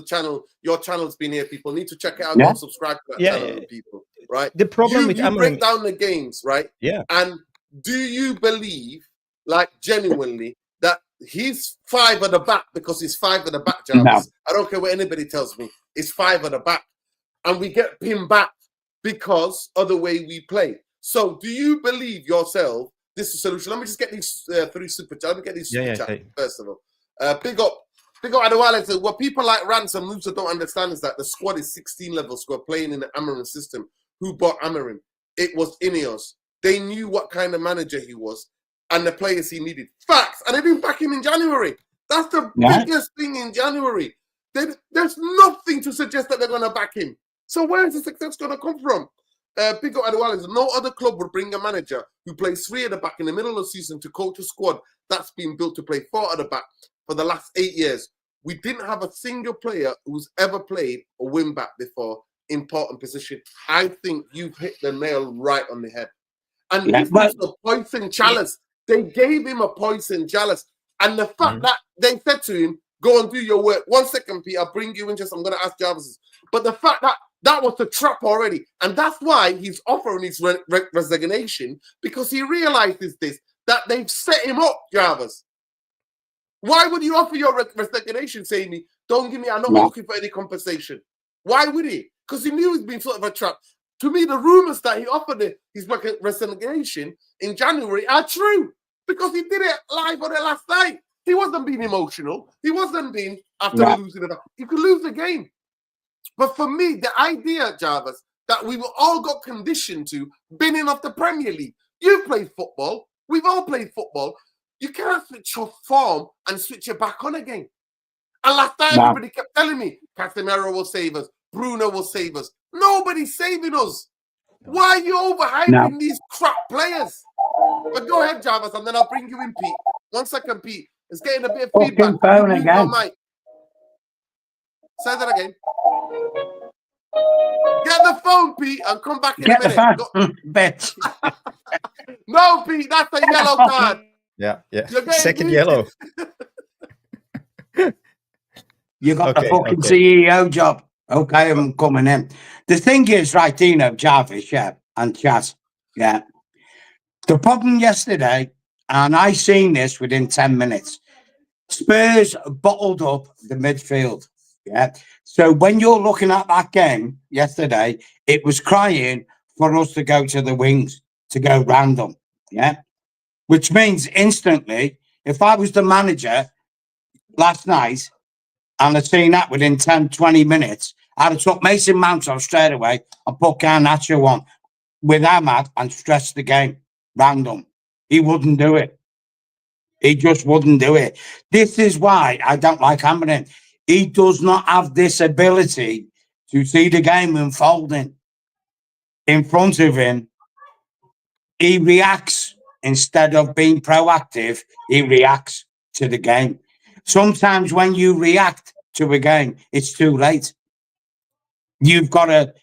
Speaker 1: your channel's been here. People need to check it out. Go subscribe to that channel, people. Right.
Speaker 3: The problem with
Speaker 1: you break down the games, right?
Speaker 3: Yeah.
Speaker 1: And do you believe, like genuinely, that he's 5 at the back because he's 5 at the back, Jarvis? No. I don't care what anybody tells me. It's 5 at the back, and we get pinned back because of the way we play. So, do you believe yourself this is a solution? Let me just get these 3 super chats. Let me get these super chats first of all. Big up Adewale said, what people like Ransom Musa don't understand is that the squad is 16 level squad playing in the Amorim system. Who bought Amorim? It was Ineos. They knew what kind of manager he was and the players he needed. Facts. And they didn't back him in January. That's the biggest thing in January. There's nothing to suggest that they're going to back him. So where is the success going to come from? Big up Adewale, no other club would bring a manager who plays 3 at the back in the middle of the season to coach a squad that's been built to play 4 at the back for the last 8 years. We didn't have a single player who's ever played a wing back before. Important position. I think you've hit the nail right on the head. And this was a poison chalice. They gave him a poison chalice. And the fact that they said to him, Go and do your work. 1 second, Pete. I'll bring you in. I'm going to ask Jarvis. But the fact that was the trap already. And that's why he's offering his resignation, because he realizes that they've set him up, Jarvis. Why would you offer your resignation, saying me, don't give me, I'm not looking for any compensation? Why would he? Because he knew he's been sort of a trap. To me, the rumors that he offered his resignation in January are true, because he did it live on it last night. He wasn't being emotional. He wasn't being after losing it. He could lose the game. But for me, the idea, Jarvis, that we were all got conditioned to being off the Premier League. You've played football. We've all played football. You can't switch your form and switch it back on again. And last night, everybody kept telling me, Casemiro will save us. Bruno will save us. Nobody's saving us. Why are you overhyping these crap players? But go ahead, Jarvis, and then I'll bring you in, Pete. 1 second, Pete. It's getting a bit of feedback.
Speaker 2: Phone again.
Speaker 1: Say that again. Get the phone, Pete, and come back in a minute.
Speaker 2: Get the phone, bitch.
Speaker 1: No, Pete, that's a yellow card.
Speaker 3: Yeah. Second yellow.
Speaker 2: You got the fucking CEO job. Okay, I'm coming in. The thing is, right, Dino, Jarvis, and Chaz, the problem yesterday, and I seen this within 10 minutes, Spurs bottled up the midfield, So when you're looking at that game yesterday, it was crying for us to go to the wings, to go random, Which means instantly, if I was the manager last night, and I'd seen that within 10, 20 minutes, I'd have took Mason Mount off straight away and put Garnacho on with Ahmad and stretched the game random. He wouldn't do it. He just wouldn't do it. This is why I don't like Amorim. He does not have this ability to see the game unfolding in front of him. He reacts instead of being proactive. He reacts to the game. Sometimes when you react to a game, it's too late. You've got to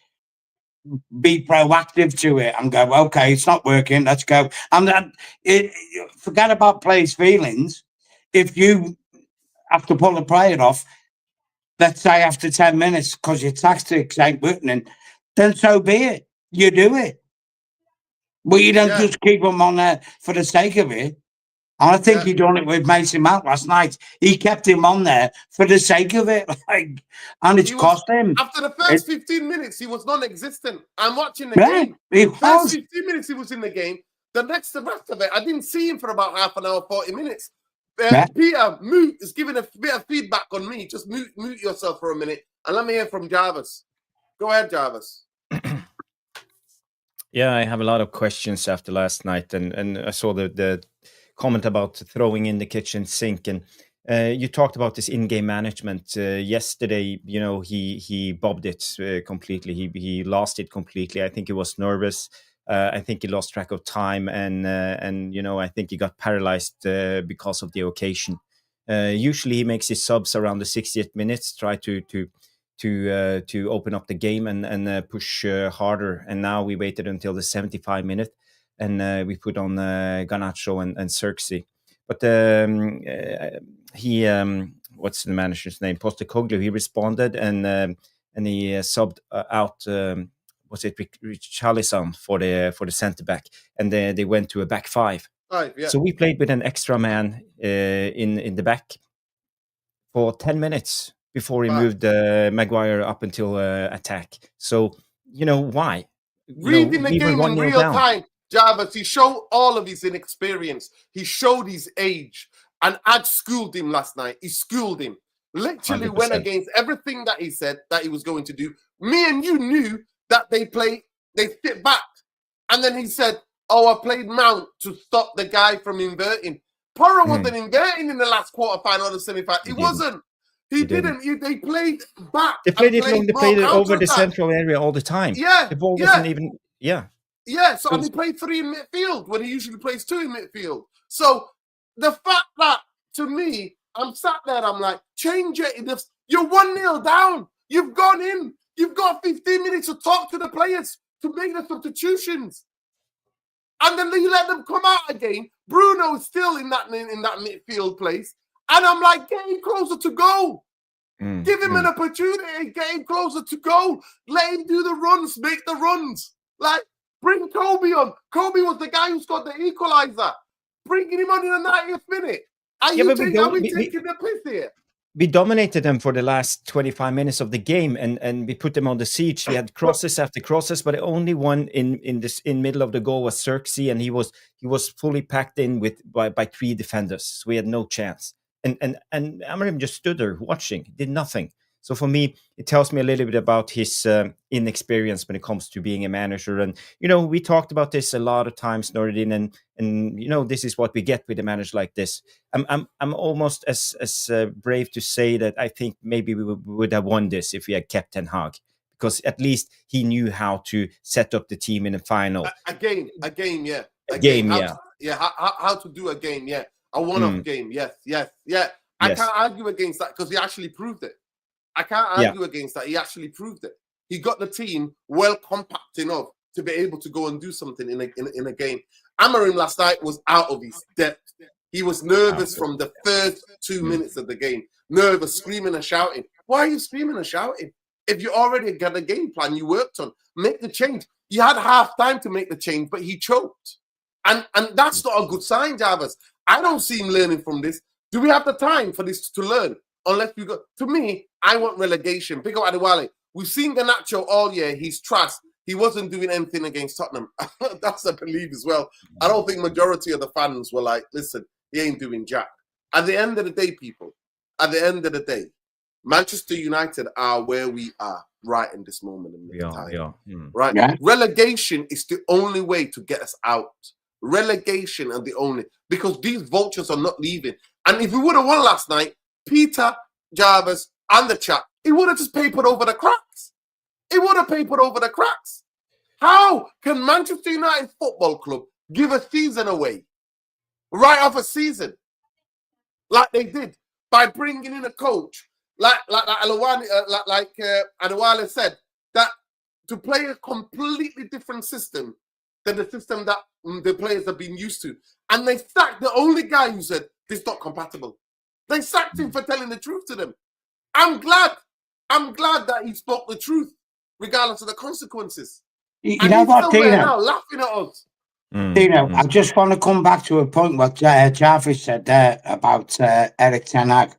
Speaker 2: be proactive to it and go, okay, it's not working, let's go. And forget about players' feelings. If you have to pull a player off, let's say after 10 minutes, because your tactics ain't working, then so be it. You do it. But you don't just keep them on there for the sake of it. And I think he done it with Mason Mount last night. He kept him on there for the sake of it, and it's cost him.
Speaker 1: After the first 15 minutes, he was non-existent. I'm watching the game. The first 15 minutes he was in the game. The rest of it, I didn't see him for about half an hour, 40 minutes. Peter, mute is giving a bit of feedback on me. Just mute yourself for a minute, and let me hear from Jarvis. Go ahead, Jarvis.
Speaker 3: Yeah, I have a lot of questions after last night, and I saw the comment about throwing in the kitchen sink, and you talked about this in-game management yesterday. You know, he bobbed it completely. He lost it completely. I think he was nervous. I think he lost track of time, and you know, I think he got paralyzed because of the occasion. Usually, he makes his subs around the 60th minutes, try to open up the game and push harder. And now we waited until the 75 minute. And we put on Garnacho and Xerxes. But he, what's the manager's name? Postecoglou, he responded and he subbed out, was it Richarlison for the centre-back? And they went to a back five. So we played with an extra man in the back for 10 minutes before he moved Maguire up until attack. So, you know, why?
Speaker 1: Reading the game in real time. Jarvis, he showed all of his inexperience. He showed his age. And Ad schooled him last night. He schooled him. Literally 100%. Went against everything that he said that he was going to do. Me and you knew that they sit back. And then he said, I played Mount to stop the guy from inverting. Porro wasn't inverting in the last quarterfinal or the semi-final. He wasn't. He didn't. They played back.
Speaker 3: They played it over the central area all the time.
Speaker 1: Yeah.
Speaker 3: The ball wasn't even... Yeah.
Speaker 1: Yeah, so and he played 3 in midfield when he usually plays 2 in midfield. So the fact that, to me, I'm sat there, I'm like, change it. You're 1-0 down. You've gone in. You've got 15 minutes to talk to the players to make the substitutions. And then you let them come out again. Bruno is still in that midfield place. And I'm like, get him closer to goal. Give him an
Speaker 3: mm.
Speaker 1: opportunity, get him closer to goal. Let him do the runs, make the runs. Like, bring Kobe on. Kobe was the guy who scored the equalizer. Bringing him on in the 90th minute. Are we taking the piss here?
Speaker 3: We dominated them for the last 25 minutes of the game, and we put them on the siege. We had crosses after crosses, but the only one in middle of the goal was Xerxes, and he was fully packed in by 3 defenders. So we had no chance. And Amorim just stood there watching, did nothing. So for me, it tells me a little bit about his inexperience when it comes to being a manager. And we talked about this a lot of times, Nordin, and this is what we get with a manager like this. I'm almost as brave to say that I think maybe we would have won this if we had kept Ten Hag, because at least he knew how to set up the team in the final.
Speaker 1: A game, yeah. How to do a game, yeah. A one-off game, yes. I can't argue against that because he actually proved it. I can't argue against that. He actually proved it. He got the team well compact enough to be able to go and do something in a game. Amorim last night was out of his depth. He was nervous from the first 2 minutes of the game. Nervous, screaming and shouting. Why are you screaming and shouting? If you already got a game plan you worked on, make the change. You had half time to make the change, but he choked. And that's not a good sign, Jarvis. I don't see him learning from this. Do we have the time for this to learn? Unless we go, to me, I want relegation. Pick up Adewale. We've seen Garnacho all year. He's trash. He wasn't doing anything against Tottenham. That's a belief as well. I don't think majority of the fans were like, listen, he ain't doing jack. At the end of the day, people, at the end of the day, Manchester United are where we are right in this moment in time. Right? Yeah. Relegation is the only way to get us out. Relegation are the only, because these vultures are not leaving. And if we would have won last night, Peter, Jarvis, and the chat, it would have just papered over the cracks. It would have papered over the cracks. How can Manchester United Football Club give a season away? Right off a season. Like they did. By bringing in a coach. Like Adewale said, that to play a completely different system than the system that the players have been used to. And they sacked the only guy who said, this is not compatible. They sacked him for telling the truth to them. I'm glad that he spoke the truth, regardless of the consequences.
Speaker 2: You know what, Dino?
Speaker 1: Now, laughing at us.
Speaker 2: Dino, I just want to come back to a point what Jarvis said there about Erik ten Hag,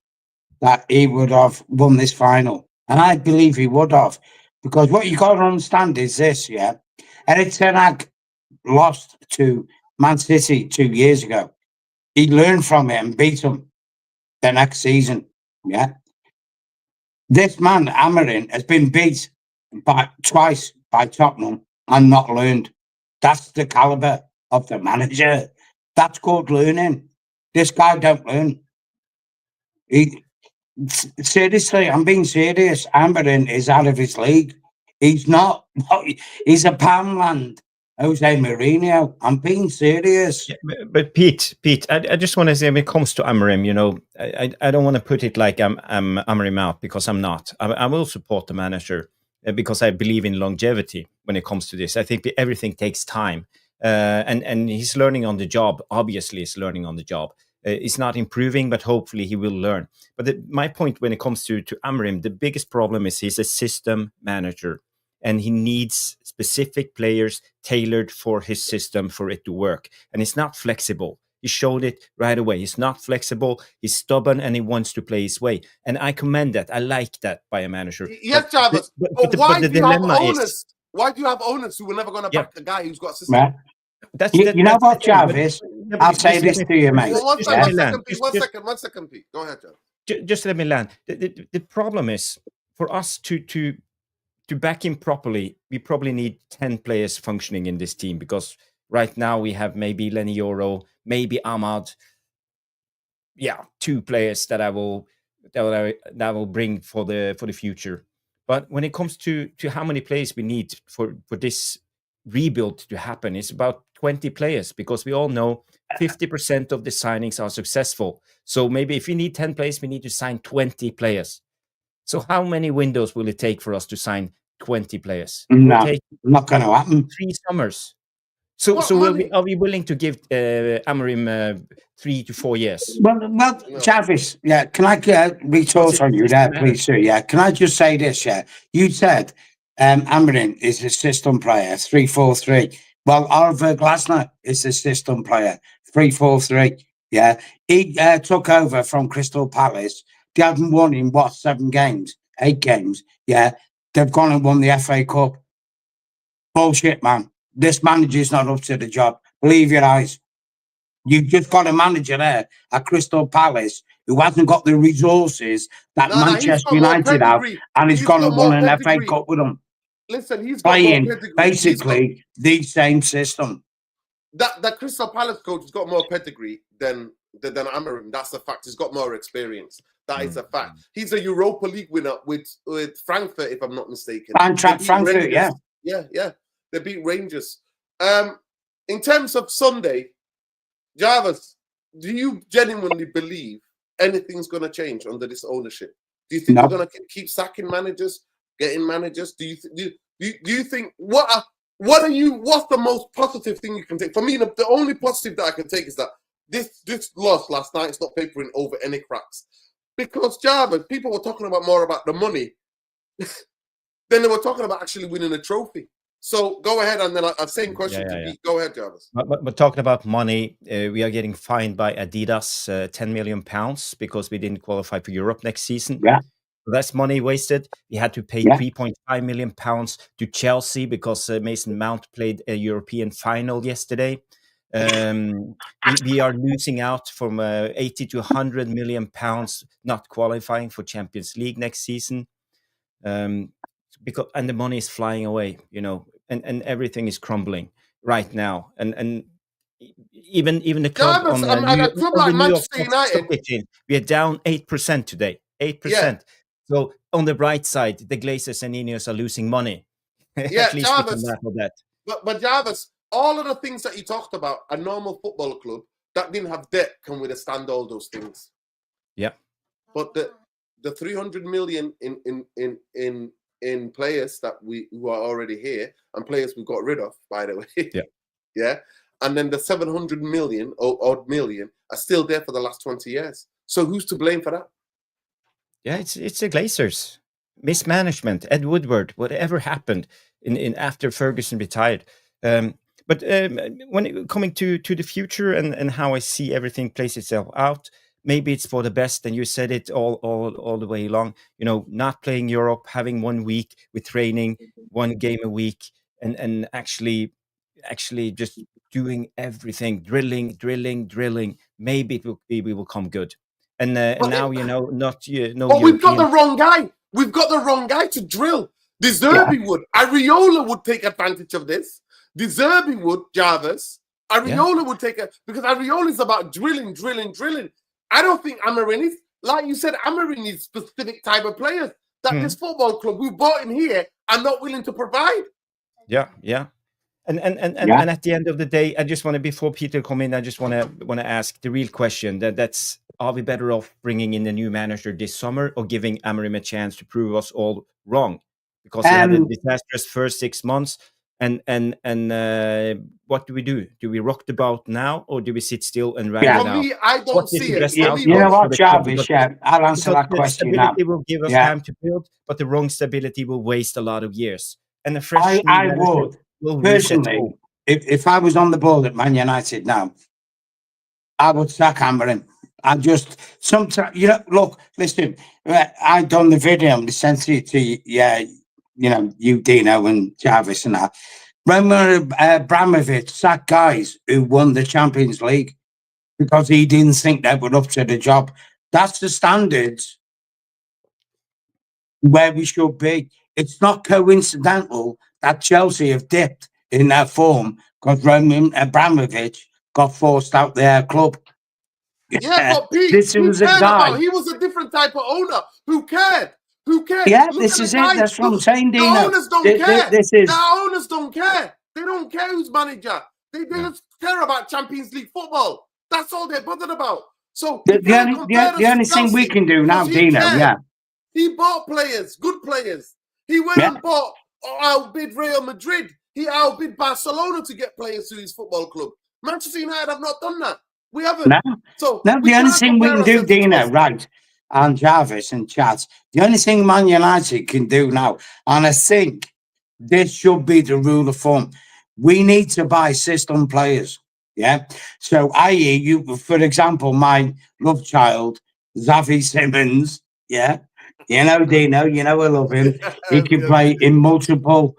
Speaker 2: that he would have won this final. And I believe he would have. Because what you got to understand is this, yeah? Erik ten Hag lost to Man City 2 years ago. He learned from it and beat them the next season, yeah? This man, Amorim, has been beat twice by Tottenham and not learned. That's the caliber of the manager. That's called learning. This guy don't learn. Seriously, I'm being serious. Amorim is out of his league. He's not. He's a Poundland. Jose Mourinho. I'm being serious.
Speaker 3: Yeah, but Pete, I just want to say, when it comes to Amorim, I don't want to put it like I'm Amorim out, because I'm not. I will support the manager because I believe in longevity when it comes to this. I think everything takes time, and he's learning on the job. Obviously, he's learning on the job. He's not improving, but hopefully he will learn. But my point when it comes to Amorim, the biggest problem is he's a system manager. And he needs specific players tailored for his system for it to work. And it's not flexible. He showed it right away. He's not flexible. He's stubborn, and he wants to play his way. And I commend that. I like that by a manager.
Speaker 1: Yes, Jarvis. But why do you have owners? Why do you have owners who are never going to back the guy who's got a system?
Speaker 2: Yeah. You know what, Jarvis? I'll say this to you, mate.
Speaker 1: One second, Pete. Go ahead, Jarvis.
Speaker 3: Just let me land. The problem is, for us to back him properly, we probably need 10 players functioning in this team, because right now we have maybe Lenny Yoro, maybe Ahmad. Yeah, 2 players that I will bring for the future. But when it comes to how many players we need for this rebuild to happen, it's about 20 players, because we all know 50% of the signings are successful. So maybe if we need 10 players, we need to sign 20 players. So how many windows will it take for us to sign 20 players?
Speaker 2: No, not going to happen.
Speaker 3: 3 summers. So
Speaker 1: What
Speaker 3: are
Speaker 1: money?
Speaker 3: we willing to give Amorim 3 to 4 years?
Speaker 2: Well,
Speaker 1: No.
Speaker 2: Jarvis, yeah, can I retort on you there, please, sir? Yeah, can I just say this? Yeah, you said Amarin is a system player, 3-4-3. Well, Oliver Glasner is a system player, 3-4-3. Yeah, he took over from Crystal Palace. They haven't won in what, 7 games, 8 games. Yeah, they've gone and won the FA Cup. Bullshit, man. This manager's not up to the job. Believe your eyes. You've just got a manager there at Crystal Palace who hasn't got the resources that
Speaker 1: No, he's
Speaker 2: Manchester
Speaker 1: got more
Speaker 2: United have,
Speaker 1: pedigree.
Speaker 2: and he's
Speaker 1: He's
Speaker 2: gone
Speaker 1: got
Speaker 2: and won
Speaker 1: more
Speaker 2: an FA
Speaker 1: pedigree.
Speaker 2: Cup with them,
Speaker 1: Listen, he's got more
Speaker 2: playing
Speaker 1: pedigree.
Speaker 2: basically the same system.
Speaker 1: That Crystal Palace coach has got more pedigree than Amorim. That's a fact. He's got more experience. That is a fact. He's a Europa League winner with Frankfurt, if I'm not mistaken.
Speaker 2: Eintracht Frankfurt, yeah.
Speaker 1: Yeah. They beat Rangers. In terms of Sunday, Jarvis, do you genuinely believe anything's going to change under this ownership? Do you think we're going to keep sacking managers, getting managers? Do you think what's the most positive thing you can take? For me, the only positive that I can take is that this loss last night is not papering over any cracks. Because Jarvis, people were talking about more about the money than they were talking about actually winning a trophy. So go ahead, and then same question to Pete. Go ahead, Jarvis.
Speaker 3: But talking about money, we are getting fined by Adidas £10 million because we didn't qualify for Europe next season.
Speaker 2: Yeah.
Speaker 3: That's money wasted. We had to pay £3.5 million to Chelsea because Mason Mount played a European final yesterday. We are losing out from 80 to 100 million pounds not qualifying for Champions League next season. Because the money is flying away, and everything is crumbling right now. And even the club
Speaker 1: Jarvis,
Speaker 3: on
Speaker 1: a club like Manchester United,
Speaker 3: we are down 8% today. 8%. Yeah. So on the bright side, the Glazers and Ineos are losing money.
Speaker 1: Yeah,
Speaker 3: At least
Speaker 1: Jarvis.
Speaker 3: We can laugh at that.
Speaker 1: But Jarvis, all of the things that you talked about, a normal football club that didn't have debt can withstand all those things.
Speaker 3: Yeah.
Speaker 1: But the 300 million in players that who are already here and players we got rid of, by the way.
Speaker 3: Yeah.
Speaker 1: Yeah. And then the 700 million or odd million are still there for the last 20 years. So who's to blame for that?
Speaker 3: Yeah, it's the Glazers. Mismanagement, Ed Woodward, whatever happened in after Ferguson retired. But when coming to the future and how I see everything plays itself out, maybe it's for the best. And you said it all the way along. Not playing Europe, having 1 week with training, 1 game a week, and actually just doing everything, drilling. Maybe we will come good. And now not
Speaker 1: But we've got the wrong guy. We've got the wrong guy to drill. De Zerbi would. Areola would take advantage of this. De Zerbi would, Jarvis. Areola would take it because Areola is about drilling. I don't think Amorim is. Like you said, Amorim needs specific type of players that this football club who bought him here are not willing to provide.
Speaker 3: Yeah. And at the end of the day, I just want to, before Peter come in, I just want to ask the real question. That's, are we better off bringing in a new manager this summer or giving Amorim a chance to prove us all wrong? Because he had a disastrous first 6 months. And what do we do? Do we rock the boat now, or do we sit still and ride it out?
Speaker 1: For me, I don't see it.
Speaker 2: You know what, Jarvis? I'll answer that question now.
Speaker 3: Stability will give us time to build, but the wrong stability will waste a lot of years. And a fresh
Speaker 2: I would personally, if I was on the board at Man United now, I would sack Amorim. I just sometimes, look, listen. I done the video and sent it to you, Dino and Jarvis and that. Remember Abramovich sacked guys who won the Champions League because he didn't think they were up to the job. That's the standards where we should be. It's not coincidental that Chelsea have dipped in their form because Roman Abramovich got forced out their club.
Speaker 1: Yeah, but Pete,
Speaker 2: this was a guy.
Speaker 1: He was a different type of owner. Who cared?
Speaker 2: Yeah, this is it. That's what I'm saying, Dino.
Speaker 1: The owners don't care.
Speaker 2: The
Speaker 1: owners don't care. They don't care who's manager. They just care about Champions League football. That's all they're bothered about. So
Speaker 2: the only thing we can do now, Dino,
Speaker 1: he bought players, good players. He went and bought outbid Real Madrid. He outbid Barcelona to get players to his football club. Manchester United have not done that. We haven't.
Speaker 2: No,
Speaker 1: So
Speaker 2: no.
Speaker 1: we
Speaker 2: The only
Speaker 1: can't
Speaker 2: thing we
Speaker 1: compare
Speaker 2: can do,
Speaker 1: ourselves to
Speaker 2: Dino,
Speaker 1: Chelsea.
Speaker 2: right, and Jarvis and Chad, the only thing Man United can do now, and I think this should be the rule of thumb, we need to buy system players. Yeah. So, i.e., you, for example, my love child, Xavi Simmons. Yeah. You know, Dino, you know I love him. He can play in multiple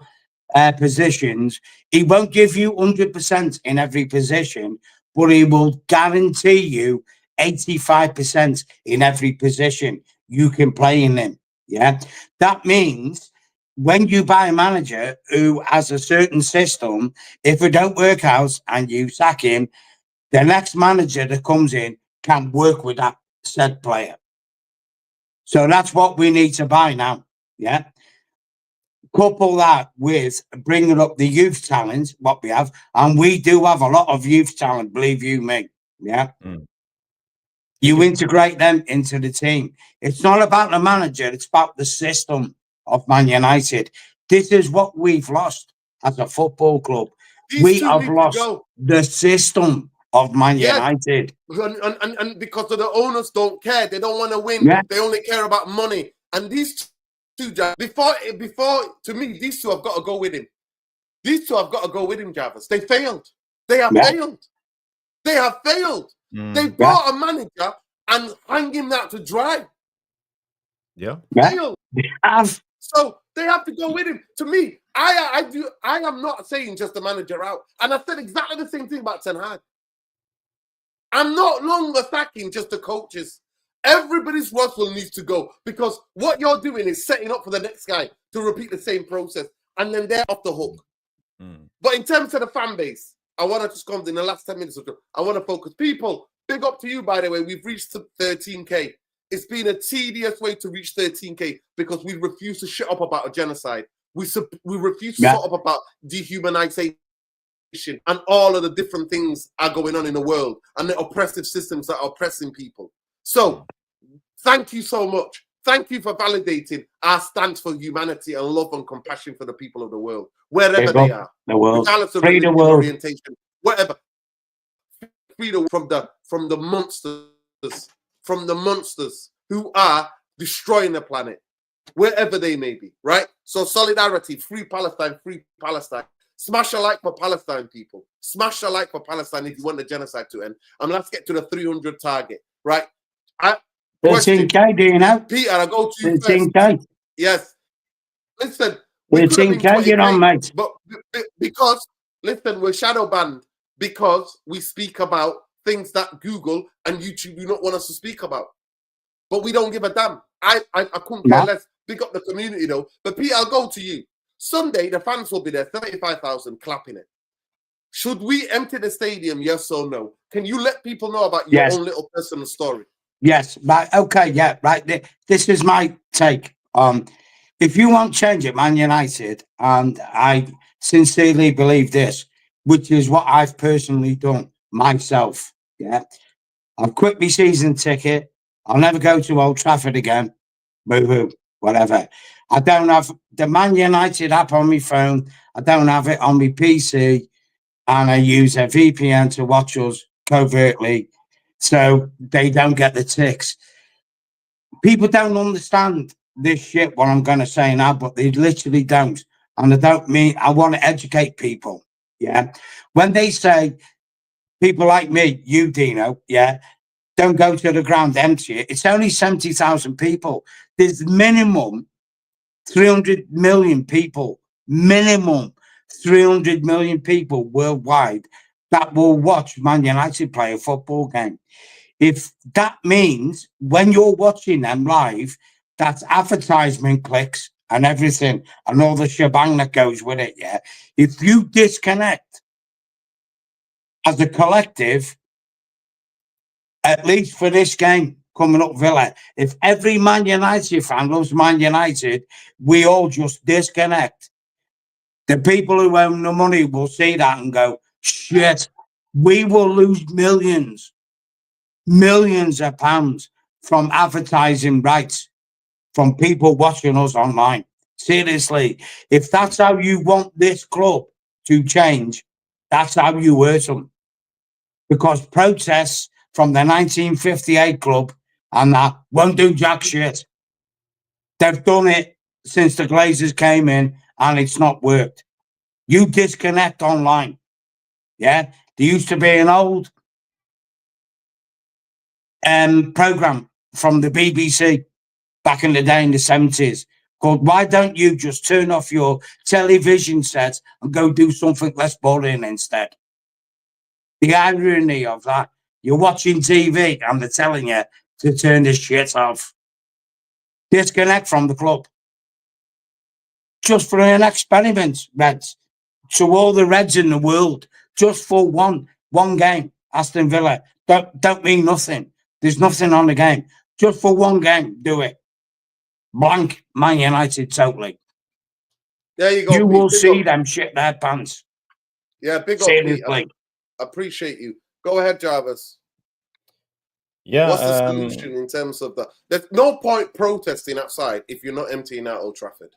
Speaker 2: positions. He won't give you 100% in every position, but he will guarantee you 85% in every position you can play in him. Yeah. That means when you buy a manager who has a certain system, if it don't work out and you sack him, the next manager that comes in can work with that said player. So that's what we need to buy now. Yeah. Couple that with bringing up the youth talent, what we have, and we do have a lot of youth talent, believe you me. Yeah.
Speaker 3: Mm.
Speaker 2: You integrate them into the team. It's not about the manager, it's about the system of Man United. This is what we've lost as a football club.
Speaker 1: These
Speaker 2: We
Speaker 1: two
Speaker 2: have
Speaker 1: need to
Speaker 2: lost
Speaker 1: go.
Speaker 2: the system of Man
Speaker 1: Yes.
Speaker 2: United.
Speaker 1: And because of the owners don't care, they don't want to win.
Speaker 2: Yeah.
Speaker 1: They only care about money. And these two, before to me, these two have got to go with him. These two have got to go with him, Jarvis. They failed. They have failed. They have failed. They brought a manager and hang him out to dry.
Speaker 3: Yeah.
Speaker 1: Failed.
Speaker 2: They have.
Speaker 1: So they have to go with him. To me, I am not saying just the manager out. And I said exactly the same thing about Ten Hag. I'm not longer sacking just the coaches. Everybody's Russell needs to go because what you're doing is setting up for the next guy to repeat the same process, and then they're off the hook.
Speaker 3: Mm.
Speaker 1: But in terms of the fan base, I want to just come in the last 10 minutes or so. I want to focus. People, big up to you, by the way. We've reached 13K. It's been a tedious way to reach 13K because we refuse to shut up about a genocide. We refuse to shut up about dehumanization and all of the different things are going on in the world and the oppressive systems that are oppressing people. So, thank you so much. Thank you for validating our stance for humanity and love and compassion for the people of the world, wherever they are.
Speaker 2: The world.
Speaker 1: Regardless of
Speaker 2: Free the
Speaker 1: religion,
Speaker 2: world.
Speaker 1: orientation, whatever. Freedom from the monsters who are destroying the planet, wherever they may be, right? So solidarity, free Palestine, free Palestine. Smash a like for Palestine, people. Smash a like for Palestine if you want the genocide to end. And let's get to the 300 target, right?
Speaker 2: 13K, do you know?
Speaker 1: Peter, I go to you
Speaker 2: 13K.
Speaker 1: first. Yes. Listen, we could have been
Speaker 2: 13K, you know,
Speaker 1: 20K,
Speaker 2: mate.
Speaker 1: but because, listen, we're shadow banned because we speak about things that Google and YouTube do not want us to speak about. But we don't give a damn. I couldn't care less. Big up the community, though. But Peter, I'll go to you. Sunday, the fans will be there, 35,000 clapping it. Should we empty the stadium, yes or no? Can you let people know about your own little personal story?
Speaker 2: Yes, right. Okay, yeah, right. This is my take. If you want change at Man United, and I sincerely believe this, which is what I've personally done myself. Yeah, I've quit my season ticket. I'll never go to Old Trafford again. Boo-hoo, whatever. I don't have the Man United app on my phone. I don't have it on my PC, and I use a VPN to watch us covertly, so they don't get the ticks. People don't understand this shit, what I'm going to say now, but they literally don't. And I don't mean, I want to educate people. Yeah. When they say people like me, you, Dino, yeah, don't go to the ground empty it, it's only 70,000 people. There's minimum 300 million people, minimum 300 million people worldwide that will watch Man United play a football game. If that means when you're watching them live, that's advertisement clicks and everything and all the shebang that goes with it, yeah. If you disconnect as a collective, at least for this game coming up Villa, if every Man United fan loves Man United, we all just disconnect. The people who own the money will see that and go, shit, we will lose millions of pounds from advertising rights from people watching us online. Seriously, if that's how you want this club to change, that's how you hurt them. Because protests from the 1958 club and that won't do jack shit. They've done it since the Glazers came in and it's not worked. You disconnect online. Yeah. There used to be an old program from the BBC back in the day in the 70s called Why Don't You Just Turn Off Your Television Set and Go Do Something Less Boring Instead? The irony of that, you're watching TV and they're telling you to turn this shit off. Disconnect from the club. Just for an experiment, Reds. To all the Reds in the world, just for one game, Aston Villa. Don't mean nothing. There's nothing on the game. Just for one game, do it. Blank Man United totally.
Speaker 1: There you go.
Speaker 2: You
Speaker 1: Pete,
Speaker 2: will see them shit their pants.
Speaker 1: Yeah, big up,
Speaker 2: seriously.
Speaker 1: Pete. Appreciate you. Go ahead, Jarvis.
Speaker 3: Yeah.
Speaker 1: What's the solution in terms of that? There's no point protesting outside if you're not emptying out Old Trafford.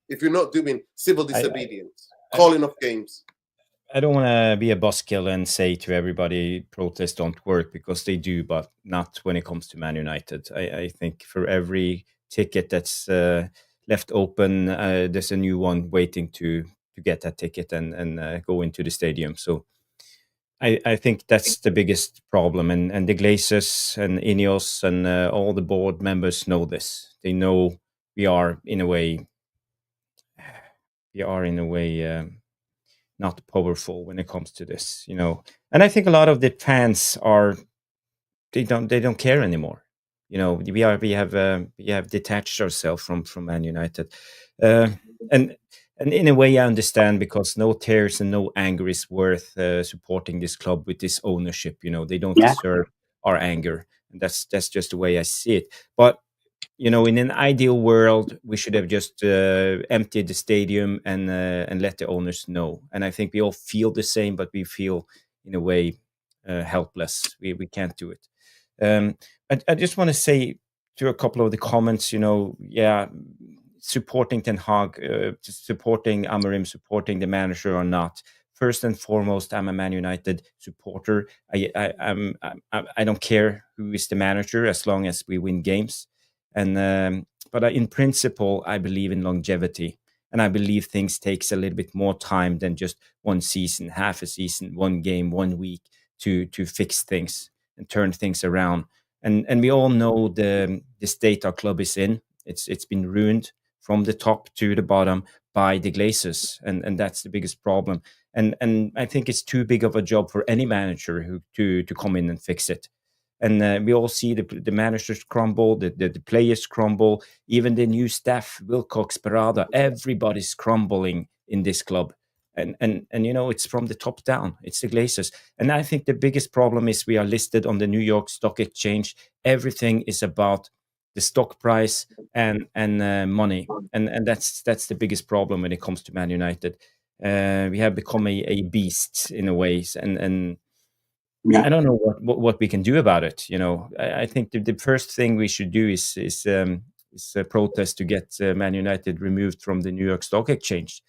Speaker 1: If you're not doing civil disobedience, calling off games.
Speaker 3: I don't want to be a buzzkill and say to everybody protests don't work, because they do, but not when it comes to Man United. I think for every ticket that's left open, there's a new one waiting to get that ticket and go into the stadium. So I think that's the biggest problem. And the Glazers and Ineos and all the board members know this. They know we are in a way not powerful when it comes to this, And I think a lot of the fans they don't care anymore. We have detached ourselves from Man United, and in a way I understand, because no tears and no anger is worth supporting this club with this ownership. They don't deserve our anger, and that's just the way I see it. But in an ideal world, we should have just emptied the stadium and let the owners know. And I think we all feel the same, but we feel in a way helpless. We can't do it. I just want to say to a couple of the comments, supporting Ten Hag, supporting Amorim, supporting the manager or not. First and foremost, I'm a Man United supporter. I don't care who is the manager as long as we win games. But in principle, I believe in longevity, and I believe things takes a little bit more time than just one season, half a season, one game, 1 week to fix things and turn things around. And we all know the state our club is in. It's been ruined from the top to the bottom by the Glazers, and that's the biggest problem. And I think it's too big of a job for any manager to come in and fix it. And we all see the managers crumble, the players crumble, even the new staff, Wilcox, Parada, everybody's crumbling in this club. And it's from the top down. It's the Glazers. And I think the biggest problem is we are listed on the New York Stock Exchange. Everything is about the stock price and money. And that's the biggest problem when it comes to Man United. We have become a beast in a way. And I don't know what we can do about it. I think the first thing we should do is a protest to get Man United removed from the New York Stock Exchange.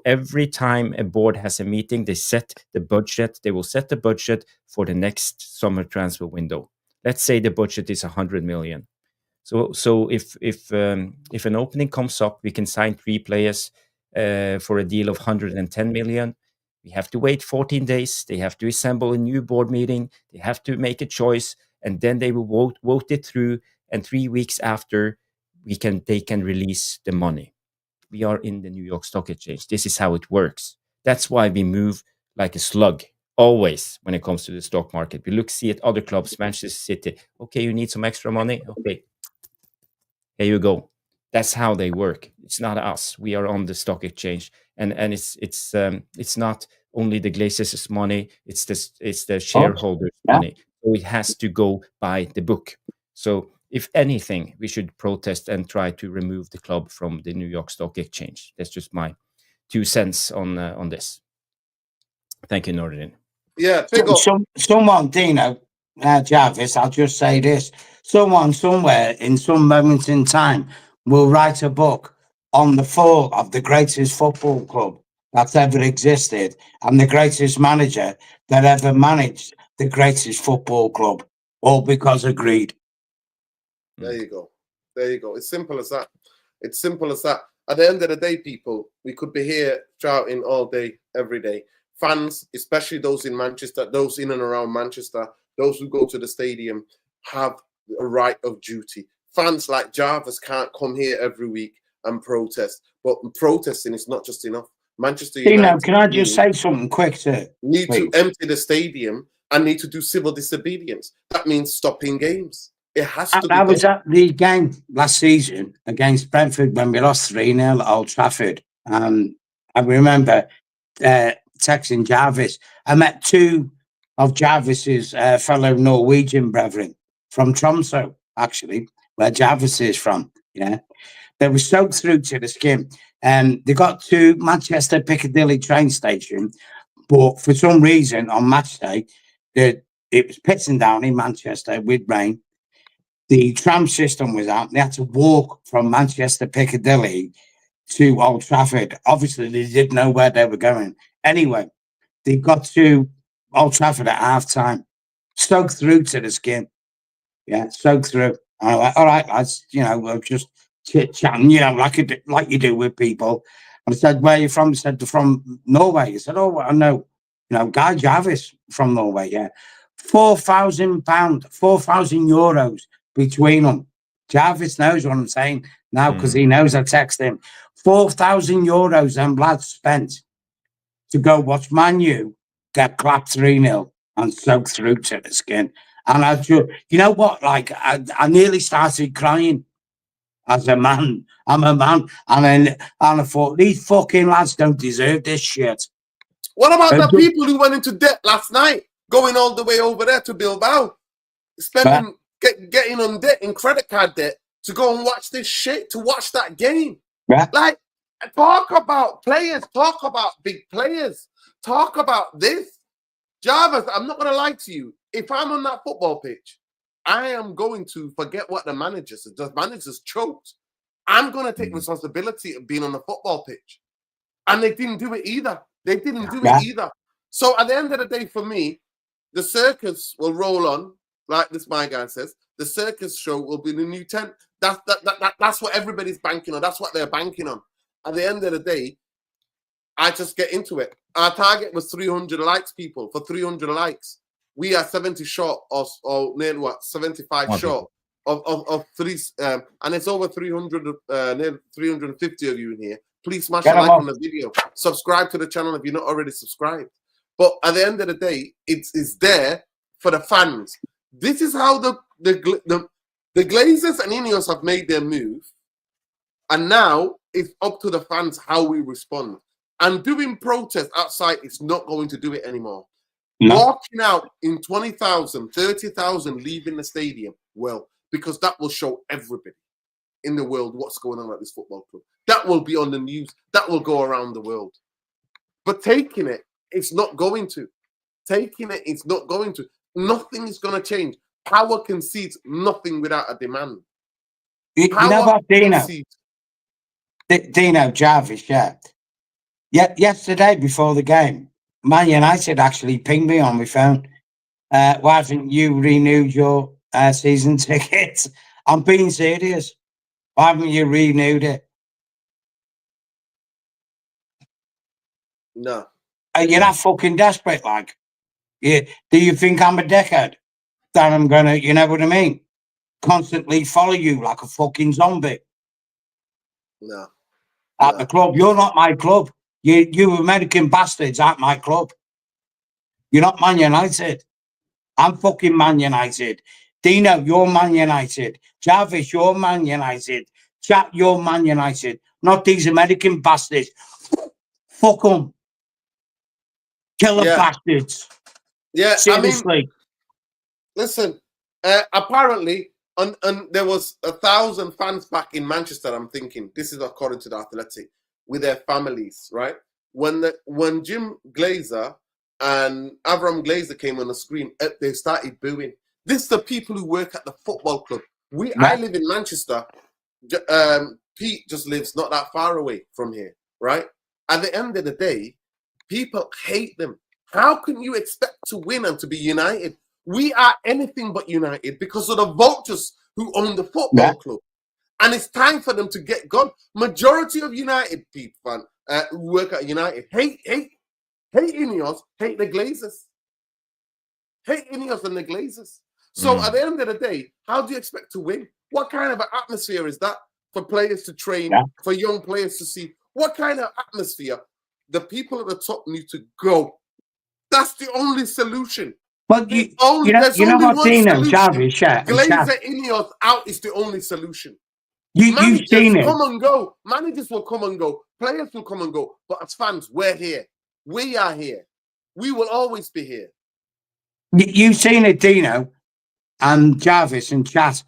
Speaker 3: Every time a board has a meeting, they set the budget. They will set the budget for the next summer transfer window. Let's say the budget is 100 million. So if an opening comes up, we can sign 3 players for a deal of 110 million. We have to wait 14 days. They have to assemble a new board meeting. They have to make a choice, and then they will vote it through. And 3 weeks after, they can release the money. We are in the New York Stock Exchange. This is how it works. That's why we move like a slug always when it comes to the stock market. We see at other clubs, Manchester City. Okay, you need some extra money. Okay, here you go. That's how they work. It's not us. We are on the stock exchange, and it's not only the Glazers' money. It's the shareholders' money. So it has to go by the book. So if anything, we should protest and try to remove the club from the New York Stock Exchange. That's just my 2 cents on this. Thank you, Nordin.
Speaker 1: Yeah,
Speaker 2: someone, Dino, Jarvis, I'll just say this. Someone somewhere in some moment in time will write a book on the fall of the greatest football club that's ever existed and the greatest manager that ever managed the greatest football club, all because of greed.
Speaker 1: There you go. There you go. It's simple as that. It's simple as that. At the end of the day, people, we could be here shouting all day, every day. Fans, especially those in Manchester, those in and around Manchester, those who go to the stadium, have a right of duty. Fans like Jarvis can't come here every week and protest. But protesting is not just enough. Manchester United
Speaker 2: Can I just say something quick, sir?
Speaker 1: Need to empty the stadium and need to do civil disobedience. That means stopping games. It has to be
Speaker 2: I was
Speaker 1: done.
Speaker 2: at the game last season against Brentford when we lost 3-0 at Old Trafford. And I remember texting Jarvis. I met two of Jarvis's fellow Norwegian brethren from Tromsø, actually, where Jarvis is from. Yeah. They were soaked through to the skin. And they got to Manchester Piccadilly train station. But for some reason, on match day, it was pissing down in Manchester with rain. The tram system was out. They had to walk from Manchester Piccadilly to Old Trafford. Obviously, they didn't know where they were going. Anyway, they got to Old Trafford at half time, soaked through to the skin. Yeah, soaked through. And I'm like, all right, lads, we'll just chit chatting, like you do with people. And I said, where are you from? He said, they're from Norway. He said, oh, I know. Guy Jarvis from Norway, yeah. £4,000, €4,000 between them. Jarvis knows what I'm saying now because he knows I text him. €4,000 them lads spent to go watch Man U get clapped 3-0 and soaked through to the skin. And I just, you know what? Like, I nearly started crying as a man. I'm a man. And I thought, these fucking lads don't deserve this shit.
Speaker 1: What about the people who went into debt last night, going all the way over there to Bilbao, spending, getting on debt, in credit card debt, to go and watch this shit, to watch that game?
Speaker 2: Yeah.
Speaker 1: Like, talk about players, talk about big players, talk about this. Jarvis, I'm not going to lie to you. If I'm on that football pitch, I am going to forget what the managers choked. I'm going to take responsibility of being on the football pitch. And they didn't do it either. They didn't do it either. So at the end of the day, for me, the circus will roll on, like this my guy says. The circus show will be the new tent. That's what everybody's banking on. That's what they're banking on. At the end of the day, I just get into it. Our target was 300 likes, people. For 300 likes, we are 70 short, or near what, 75 short of three, and it's over 300, near 350 of you in here. Please smash a like on the video. Subscribe to the channel if you're not already subscribed. But at the end of the day, it's there for the fans. This is how the Glazers and Ineos have made their move, and now it's up to the fans how we respond. And doing protest outside is not going to do it anymore. No. Walking out in 20,000, 30,000, leaving the stadium, well, because that will show everybody in the world what's going on at this football club. That will be on the news. That will go around the world. But taking it, it's not going to. Taking it, it's not going to. Nothing is going to change. Power concedes nothing without a demand.
Speaker 2: You know what, Dino Jarvis, yeah. Yesterday before the game, Man United actually pinged me on my phone. Why haven't you renewed your season ticket? I'm being serious. Why haven't you renewed it?
Speaker 1: No.
Speaker 2: You're not fucking desperate, like. Do you think I'm a dickhead? That I'm gonna, you know what I mean? Constantly follow you like a fucking zombie.
Speaker 1: No.
Speaker 2: At the club. You're not my club. You American bastards aren't my club. You're not Man United. I'm fucking Man United. Dino, you're Man United. Jarvis, you're Man United. Chat, you're Man United. Not these American bastards. Fuck them. Killer bastards.
Speaker 1: Yeah,
Speaker 2: seriously.
Speaker 1: I mean, listen, apparently, and there was 1,000 fans back in Manchester, I'm thinking, this is according to the Athletic, with their families, right? When Jim Glazer and Avram Glazer came on the screen, they started booing. This is the people who work at the football club. I live in Manchester. Pete just lives not that far away from here, right? at the end of the day, people hate them. How can you expect to win and to be united? We are anything but united because of the vultures who own the football club. And it's time for them to get gone. Majority of United people who work at United hate Ineos, hate the Glazers. Hate Ineos and the Glazers. So at the end of the day, how do you expect to win? What kind of an atmosphere is that for players to train, for young players to see? What kind of atmosphere? The people at the top need to go. That's the only solution.
Speaker 2: But
Speaker 1: there's only
Speaker 2: what,
Speaker 1: one
Speaker 2: Dino,
Speaker 1: solution.
Speaker 2: Jarvis,
Speaker 1: Glazer Ineos out is the only solution.
Speaker 2: You've seen it.
Speaker 1: Come and go. Managers will come and go. Players will come and go. But as fans, we're here. We are here. We will always be here.
Speaker 2: You've seen it, Dino and Jarvis and chat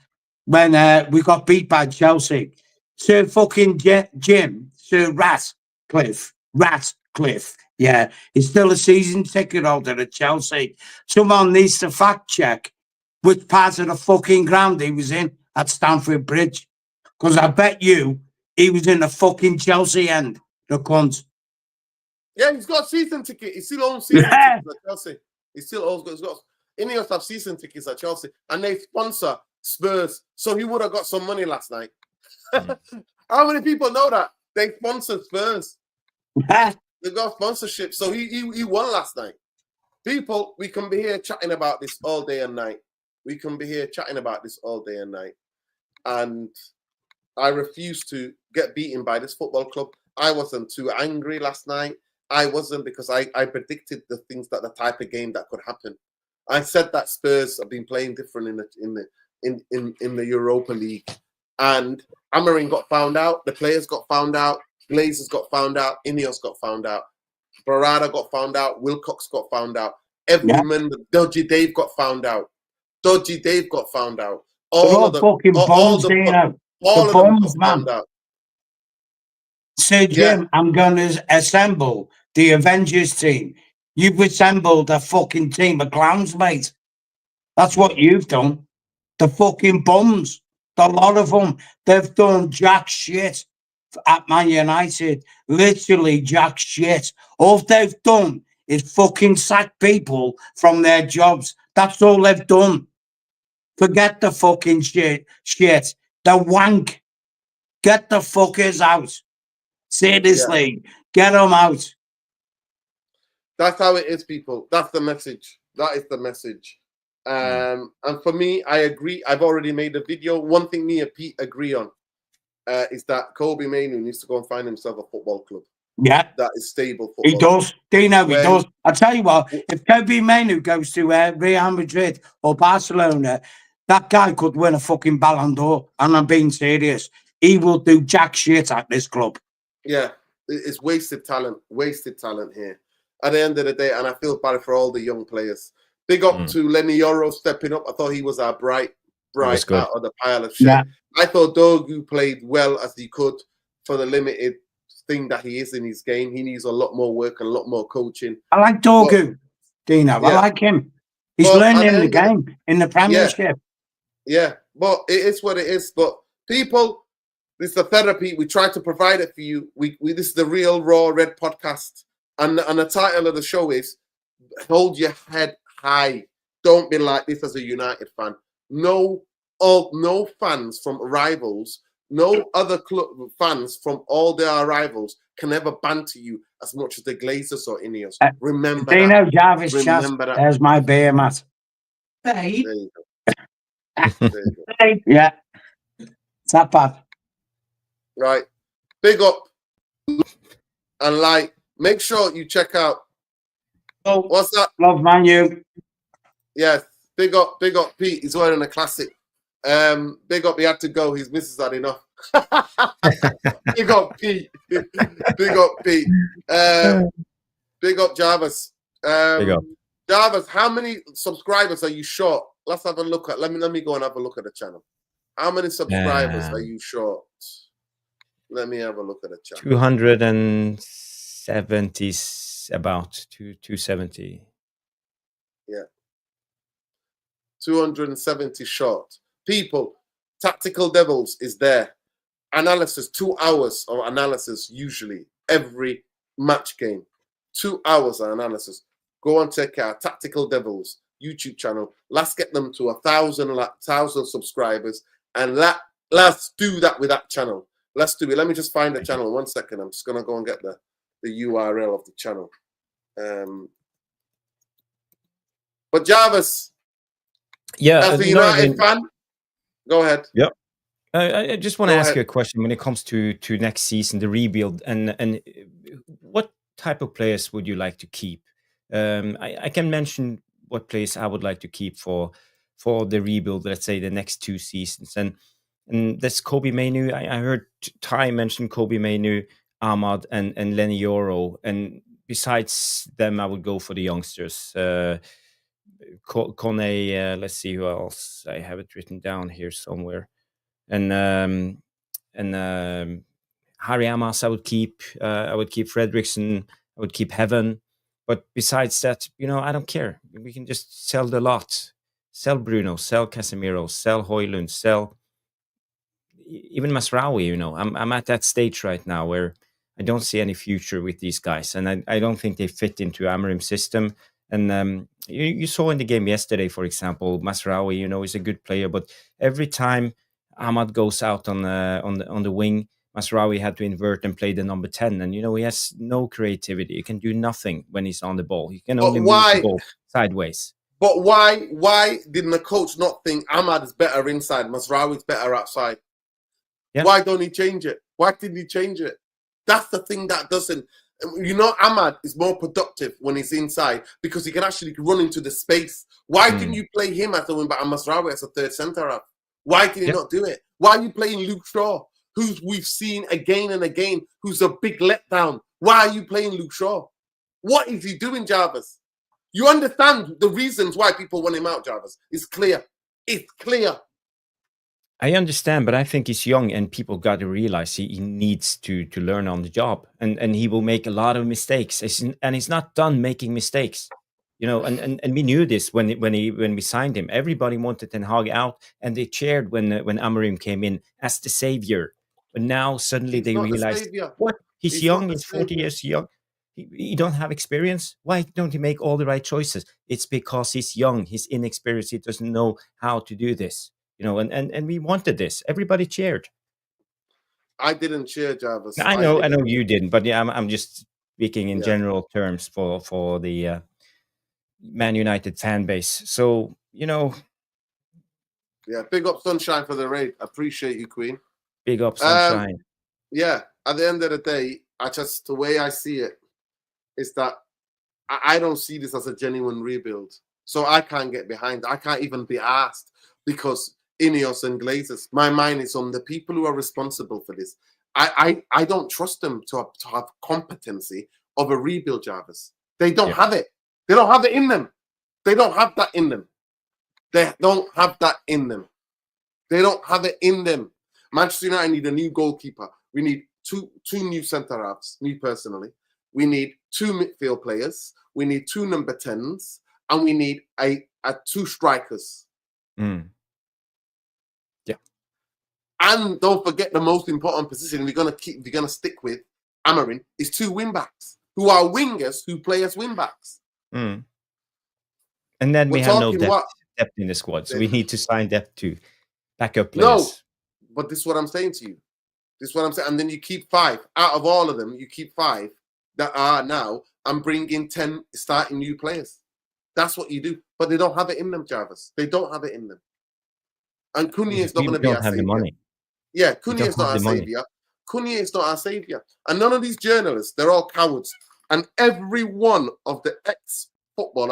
Speaker 2: when we got beat by Chelsea. Sir fucking Jim, Sir Ratcliffe, yeah, he's still a season ticket holder at Chelsea. Someone needs to fact check which part of the fucking ground he was in at Stamford Bridge. Because I bet you he was in the fucking Chelsea end, the cunt.
Speaker 1: Yeah, he's got season ticket. He still owns season tickets at Chelsea. He still owns. He's got Ineos have season tickets at Chelsea, and they sponsor Spurs. So he would have got some money last night. How many people know that they sponsor Spurs? They've got sponsorship, so he won last night. People, we can be here chatting about this all day and night. We can be here chatting about this all day and night, and I refuse to get beaten by this football club. I wasn't too angry last night. I wasn't, because I predicted the things, that the type of game that could happen. I said that Spurs have been playing different in the Europa League, and Amorim got found out. The players got found out. Glazers got found out. Ineos got found out. Barada got found out. Wilcox got found out. Everyman, Dodgy Dave got found out. Dodgy Dave got found out. All of the
Speaker 2: fucking bombs, all of them got found out. Sir Jim, I'm going to assemble the Avengers team. You've assembled a fucking team of clowns, mate. That's what you've done. The fucking bums, the lot of them, they've done jack shit at Man United. Literally jack shit. All they've done is fucking sack people from their jobs. That's all they've done. Forget the fucking shit. The wank. Get the fuckers out. Seriously, get them out.
Speaker 1: That's how it is, people. That's the message. That is the message. And for me, I agree. I've already made a video. One thing me and Pete agree on is that Kobe Mainoo needs to go and find himself a football club.
Speaker 2: Yeah.
Speaker 1: That is stable football.
Speaker 2: He does. Dino, he does. I'll tell you what, if Kobe Mainoo goes to Real Madrid or Barcelona, that guy could win a fucking Ballon d'Or. And I'm being serious. He will do jack shit at this club.
Speaker 1: Yeah, it's wasted talent here. At the end of the day, and I feel bad for all the young players. Big up to Lenny Yoro stepping up. I thought he was our bright out of the pile of shit. Yeah. I thought Dogu played well as he could for the limited thing that he is in his game. He needs a lot more work and a lot more coaching.
Speaker 2: I like Dogu, Dino. Yeah. I like him. He's learning the game in the Premiership.
Speaker 1: Yeah, but it is what it is. But people, this is the therapy. We try to provide it for you. This is the Real Raw Red podcast. And the title of the show is Hold Your Head High. Don't be like this as a United fan. No fans from rivals, no other club fans from all their rivals can ever banter you as much as the Glazers or Ineos. Remember
Speaker 2: Dino
Speaker 1: that.
Speaker 2: Jarvis, remember that. There's my beer, Matt. Hey.
Speaker 1: There you go.
Speaker 2: Yeah. It's that bad.
Speaker 1: Right. Big up and like. Make sure you check out.
Speaker 2: Oh,
Speaker 1: what's that?
Speaker 2: Love Manu.
Speaker 1: Yes. Big up Pete. He's wearing a classic. Big up, he had to go. His missus had enough. Big up Pete. Big up Pete. Big up Jarvis.
Speaker 3: Big up.
Speaker 1: Jarvis, how many subscribers are you short? Let's have a look at. Let me go and have a look at the channel. How many subscribers are you short? Let me have a look at the channel.
Speaker 3: 270, about 270.
Speaker 1: Yeah. 270 short. People, Tactical Devils is there. Analysis, 2 hours of analysis usually every match game. 2 hours of analysis. Go and check out Tactical Devils YouTube channel. Let's get them to 1,000 subscribers, and let's do that with that channel. Let's do it. Let me just find the channel. 1 second. I'm just gonna go and get the URL of the channel. But Jarvis, as a United fan, go ahead.
Speaker 3: Yeah. I just want to ask you a question when it comes to next season, the rebuild, and what type of players would you like to keep? I can mention what players I would like to keep for the rebuild, let's say the next 2 seasons. And that's Kobe Mainu. I heard Ty mention Kobe Mainu, Ahmad, and Lenny Yoro. And besides them, I would go for the youngsters. Kone, let's see who else. I have it written down here somewhere. And Harry Amas, I would keep Fredrickson, I would keep Heaven. But besides that, I don't care. We can just sell the lot. Sell Bruno, sell Casemiro, sell Højlund, sell even Masraoui. I'm at that stage right now where I don't see any future with these guys, and I don't think they fit into Amorim's system. And you saw in the game yesterday, for example, Masraoui, is a good player, but every time Ahmad goes out on the wing, Masraoui had to invert and play the number 10, and he has no creativity. He can do nothing when he's on the ball. He can only move the ball sideways.
Speaker 1: But why didn't the coach not think Ahmad is better inside, Masraoui is better outside? Yeah. Why don't he change it? Why didn't he change it? That's the thing that doesn't. Ahmad is more productive when he's inside because he can actually run into the space. Why didn't you play him as a wing back and Masraoui as a third centre half? Why did he not do it? Why are you playing Luke Shaw, who we've seen again and again, who's a big letdown? Why are you playing Luke Shaw? What is he doing, Jarvis? You understand the reasons why people want him out, Jarvis. It's clear. It's clear.
Speaker 3: I understand, but I think he's young, and people got to realize he needs to learn on the job, and he will make a lot of mistakes, and he's not done making mistakes. And we knew this when we signed him. Everybody wanted Ten Hag out, and they cheered when Amorim came in as the savior. But now suddenly they realized, what? He's young. He's 40 years young. He don't have experience. Why don't he make all the right choices? It's because he's young. He's inexperienced. He doesn't know how to do this. And we wanted this. Everybody cheered.
Speaker 1: I didn't cheer, Jarvis.
Speaker 3: I know you didn't, but yeah, I'm just speaking in general terms for the Man United fan base. So,
Speaker 1: Yeah, big up Sunshine for the raid. Appreciate you, Queen.
Speaker 3: Big up Sunshine.
Speaker 1: Yeah, at the end of the day, the way I see it is that I don't see this as a genuine rebuild. So I can't get behind. I can't even be asked because Ineos and Glazers, my mind is on the people who are responsible for this. I don't trust them to have competency of a rebuild, Jarvis. They don't have it. They don't have it in them. They don't have that in them. They don't have that in them. They don't have it in them. Manchester United need a new goalkeeper. We need two new centre halves, me personally. We need 2 midfield players. We need 2 number 10s. And we need a 2 strikers.
Speaker 3: Yeah.
Speaker 1: And don't forget the most important position we're gonna stick with Amorim is 2 wing backs who are wingers who play as wing backs.
Speaker 3: And then we have no depth in the squad, so we need to sign depth to backup players.
Speaker 1: No, but this is what I'm saying to you. This is what I'm saying. And then you keep 5 out of all of them. You keep 5 that are now and bring in 10 starting new players. That's what you do. But they don't have it in them, Jarvis. They don't have it in them. And Cunha is not going to be our savior.
Speaker 3: Money.
Speaker 1: Yeah, Cunha is not our savior. Cunha is not our savior. And none of these journalists, they're all cowards. And every one of the ex-football,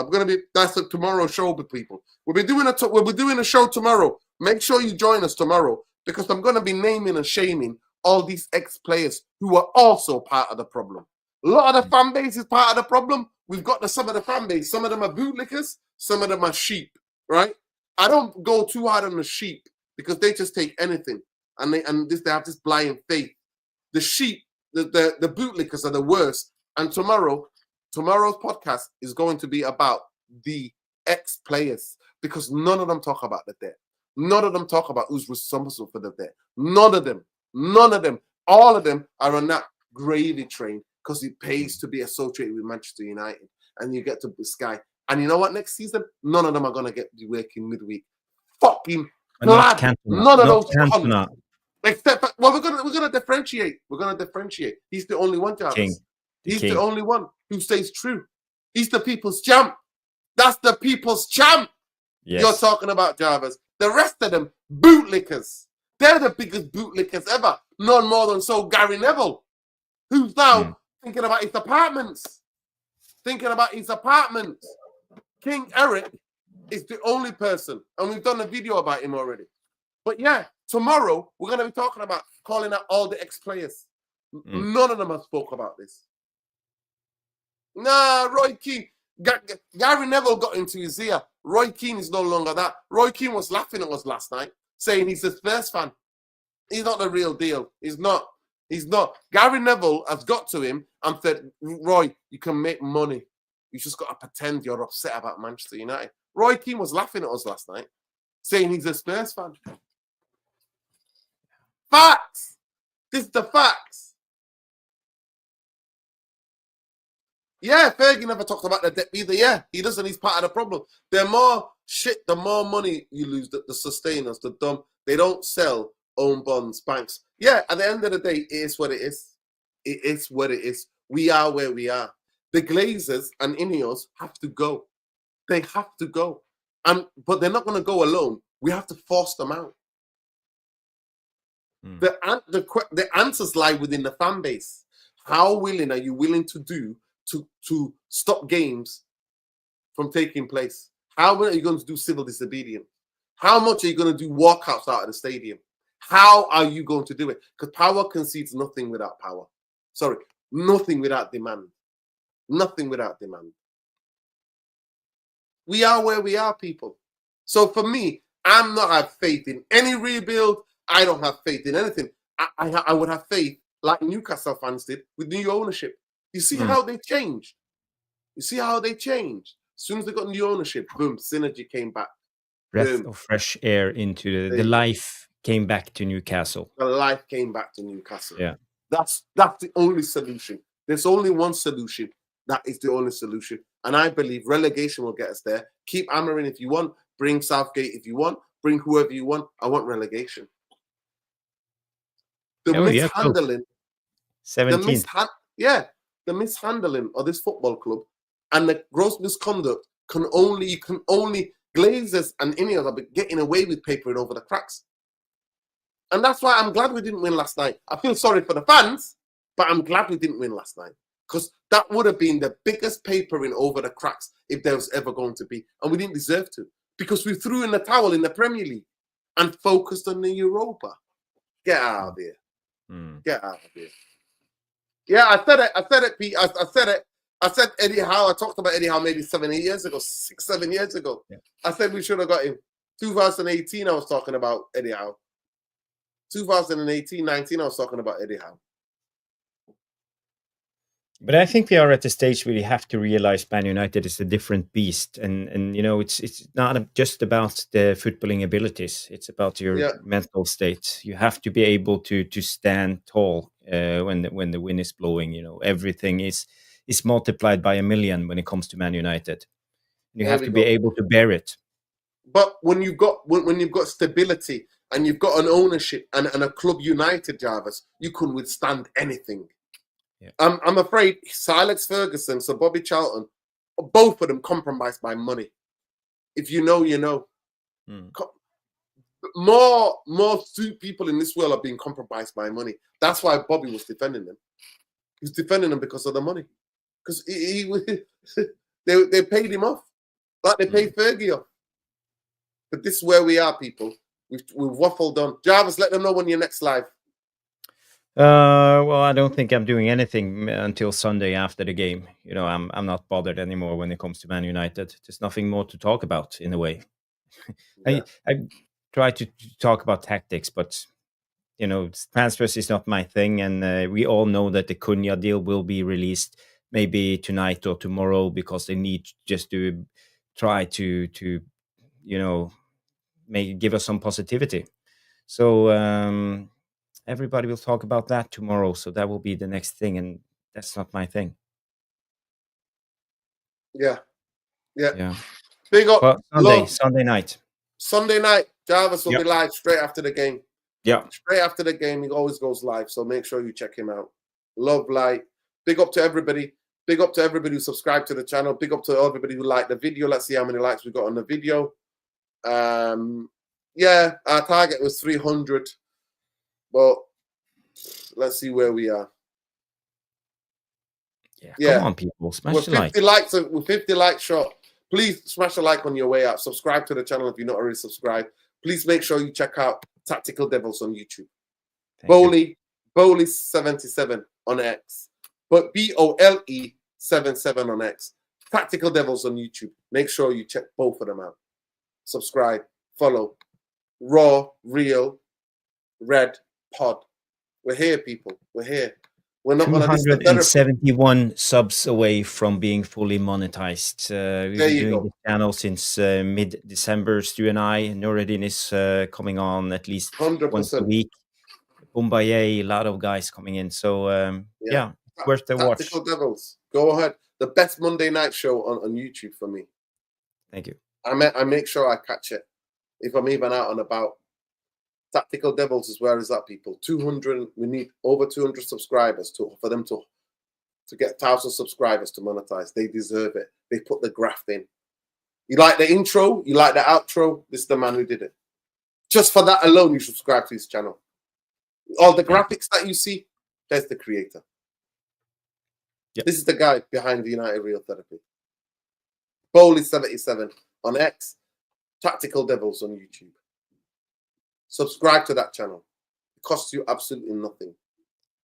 Speaker 1: that's a tomorrow show with people. We'll be doing a show tomorrow. Make sure you join us tomorrow because I'm going to be naming and shaming all these ex-players who are also part of the problem. A lot of the fan base is part of the problem. We've got some of the fan base. Some of them are bootlickers. Some of them are sheep, right? I don't go too hard on the sheep because they just take anything. And they have this blind faith. The sheep, the bootlickers are the worst. And tomorrow's podcast is going to be about the ex-players because none of them talk about the debt. None of them talk about who's responsible for the debt. None of them. All of them are on that gravy train because it pays to be associated with Manchester United, and you get to Sky. And you know what? Next season, none of them are gonna get working midweek. Fucking
Speaker 3: Not
Speaker 1: glad none of those
Speaker 3: Cantona.
Speaker 1: Except, well, we're gonna differentiate. We're gonna differentiate. He's the only one, Jarvis. He's the only one who stays true. He's the people's champ. That's the people's champ.
Speaker 3: Yes.
Speaker 1: You're talking about, Jarvis. The rest of them, bootlickers. They're the biggest bootlickers ever. None more than so Gary Neville, who's now thinking about his apartments. King Eric is the only person, and we've done a video about him already. But yeah, tomorrow we're going to be talking about calling out all the ex-players. None of them have spoke about this. Nah, Roy Keane. Gary Neville got into his ear. Roy Keane is no longer that. Roy Keane was laughing at us last night, saying he's a Spurs fan. He's not the real deal. He's not. Gary Neville has got to him and said, Roy, you can make money. You just got to pretend you're upset about Manchester United. Roy Keane was laughing at us last night, saying he's a Spurs fan. Facts. This is the facts. Yeah, Fergie never talked about the debt either. Yeah, he doesn't. He's part of the problem. The more shit, the more money you lose. The sustainers, the dumb, they don't sell own bonds, banks. Yeah, at the end of the day, it is what it is. It is what it is. We are where we are. The Glazers and Ineos have to go. They have to go. But they're not going to go alone. We have to force them out. The answers lie within the fan base. How willing are you willing to do to stop games from taking place? How are you going to do civil disobedience? How much are you going to do walkouts out of the stadium? How are you going to do it? Because power concedes nothing without power. Sorry, nothing without demand. Nothing without demand. We are where we are, people. So for me, I'm not have faith in any rebuild. I don't have faith in anything. I would have faith like Newcastle fans did with new ownership. You see how they changed? You see how they changed? As soon as they got new ownership, boom, synergy came back.
Speaker 3: Breath of fresh air into the life came back to Newcastle.
Speaker 1: The life came back to Newcastle.
Speaker 3: Yeah.
Speaker 1: That's the only solution. There's only one solution. That is the only solution. And I believe relegation will get us there. Keep hammering if you want. Bring Southgate if you want. Bring whoever you want. I want relegation. The mishandling.
Speaker 3: 17.
Speaker 1: The mishandling of this football club and the gross misconduct you can only Glazers and Ineos are getting away with papering over the cracks. And that's why I'm glad we didn't win last night. I feel sorry for the fans, but I'm glad we didn't win last night. Because that would have been the biggest papering over the cracks if there was ever going to be. And we didn't deserve to. Because we threw in the towel in the Premier League and focused on the Europa. Get out of here. Get out of here. Yeah, I said it, Pete. I said it. I said Eddie Howe. I talked about Eddie Howe maybe 7 years ago. 7 years ago. Yeah. I said we should have got him. 2018, I was talking about Eddie Howe. 2018, 19, I was talking about Eddie Howe.
Speaker 3: But I think we are at the stage where we have to realize Man United is a different beast, and you know it's not just about the footballing abilities; it's about your mental state. You have to be able to stand tall when the wind is blowing. You know, everything is multiplied by a million when it comes to Man United. You have to be able to bear it.
Speaker 1: But when you've got stability and you've got an ownership and a club united, Jarvis, you can withstand anything. Yeah. I'm afraid Sir Alex Ferguson, Sir Bobby Charlton, both of them compromised by money. If you know, you know. More people in this world are being compromised by money. That's why Bobby was defending them. He was defending them because of the money. Because they paid him off. Like they paid Fergie off. But this is where we are, people. We've waffled on. Jarvis, let them know when you're next live.
Speaker 3: Well, I don't think I'm doing anything until Sunday after the game. You know, I'm not bothered anymore when it comes to Man United. There's nothing more to talk about in a way. Yeah. I try to talk about tactics, but you know, transfers is not my thing, and we all know that the Cunha deal will be released maybe tonight or tomorrow because they need just to try to you know give us some positivity. So. Everybody will talk about that tomorrow, so that will be the next thing, and that's not my thing.
Speaker 1: Yeah.
Speaker 3: Yeah.
Speaker 1: Big up.
Speaker 3: But
Speaker 1: Love.
Speaker 3: Sunday night.
Speaker 1: Sunday night, Jarvis will
Speaker 3: Yep.
Speaker 1: be live straight after the game.
Speaker 3: Yeah.
Speaker 1: Straight after the game, he always goes live. So make sure you check him out. Love light. Big up to everybody. Big up to everybody who subscribed to the channel. Big up to everybody who liked the video. Let's see how many likes we got on the video. Yeah, our target was 300. But let's see where we are.
Speaker 3: Yeah. Come on, people. Smash the like.
Speaker 1: 50 likes. We're 50 likes short. Please smash a like on your way out. Subscribe to the channel if you're not already subscribed. Please make sure you check out Tactical Devils on YouTube. Bowley 77 on X. But BOLE 77 on X. Tactical Devils on YouTube. Make sure you check both of them out. Subscribe, follow. Raw, Real, Red Pod. We're here, people. We're here. We're not
Speaker 3: 271 subs away from being fully monetized. We've been doing this channel since mid-December. Stu and I, Nuruddin is coming on at least
Speaker 1: 100%.
Speaker 3: once a week. Boombaye, a lot of guys coming in. So, yeah, it's worth the watch.
Speaker 1: Tactical Devils. Go ahead. The best Monday night show on YouTube for me.
Speaker 3: Thank you.
Speaker 1: I make sure I catch it. If I'm even out and about. Tactical Devils is where is that, people? 200. We need over 200 subscribers for them to get 1,000 subscribers to monetize. They deserve it. They put the graft in. You like the intro? You like the outro? This is the man who did it. Just for that alone, you should subscribe to his channel. All the graphics that you see, there's the creator. Yep. This is the guy behind the United Real Therapy. Bowley 77 on X. Tactical Devils on YouTube. Subscribe to that channel. It costs you absolutely nothing.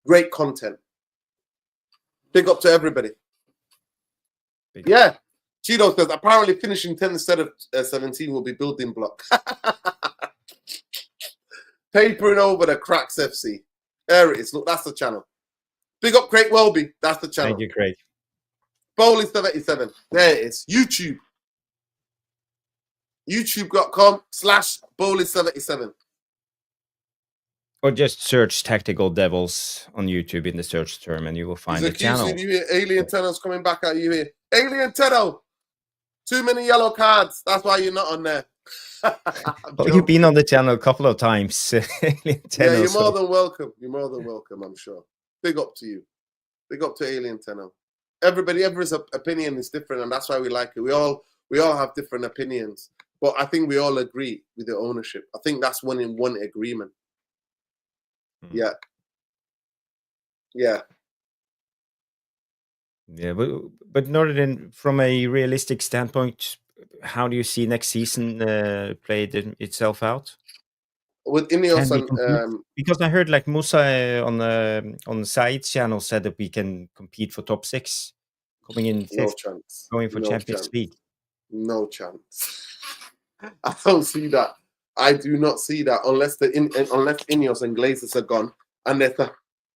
Speaker 1: Great content. Big up to everybody. Yeah. Cheeto says, apparently finishing 10 instead of 17 will be building block. Papering over the Cracks FC. There it is. Look, that's the channel. Big up Craig Welby. That's the channel.
Speaker 3: Thank you, Craig.
Speaker 1: Bowley 77. There it is. YouTube. YouTube.com/Bowley 77.
Speaker 3: Or just search Tactical Devils on YouTube in the search term and you will find the channel.
Speaker 1: You hear Alien Tenno's coming back at you here. Alien Tenno! Too many yellow cards. That's why you're not on there.
Speaker 3: Well, you've been on the channel a couple of times. Alien Tenno,
Speaker 1: yeah, you're more than welcome. You're more than welcome, I'm sure. Big up to you. Big up to Alien Tenno. Everybody's opinion is different, and that's why we like it. We all have different opinions. But I think we all agree with the ownership. I think that's one agreement. Yeah.
Speaker 3: But Northern, from a realistic standpoint, how do you see next season play itself out?
Speaker 1: With Ineos and
Speaker 3: because I heard like Musa on Said's channel said that we can compete for top 6, coming in 5th,
Speaker 1: no chance.
Speaker 3: going for Champions League.
Speaker 1: No chance. I don't see that. I do not see that unless Ineos and Glazers are gone and there's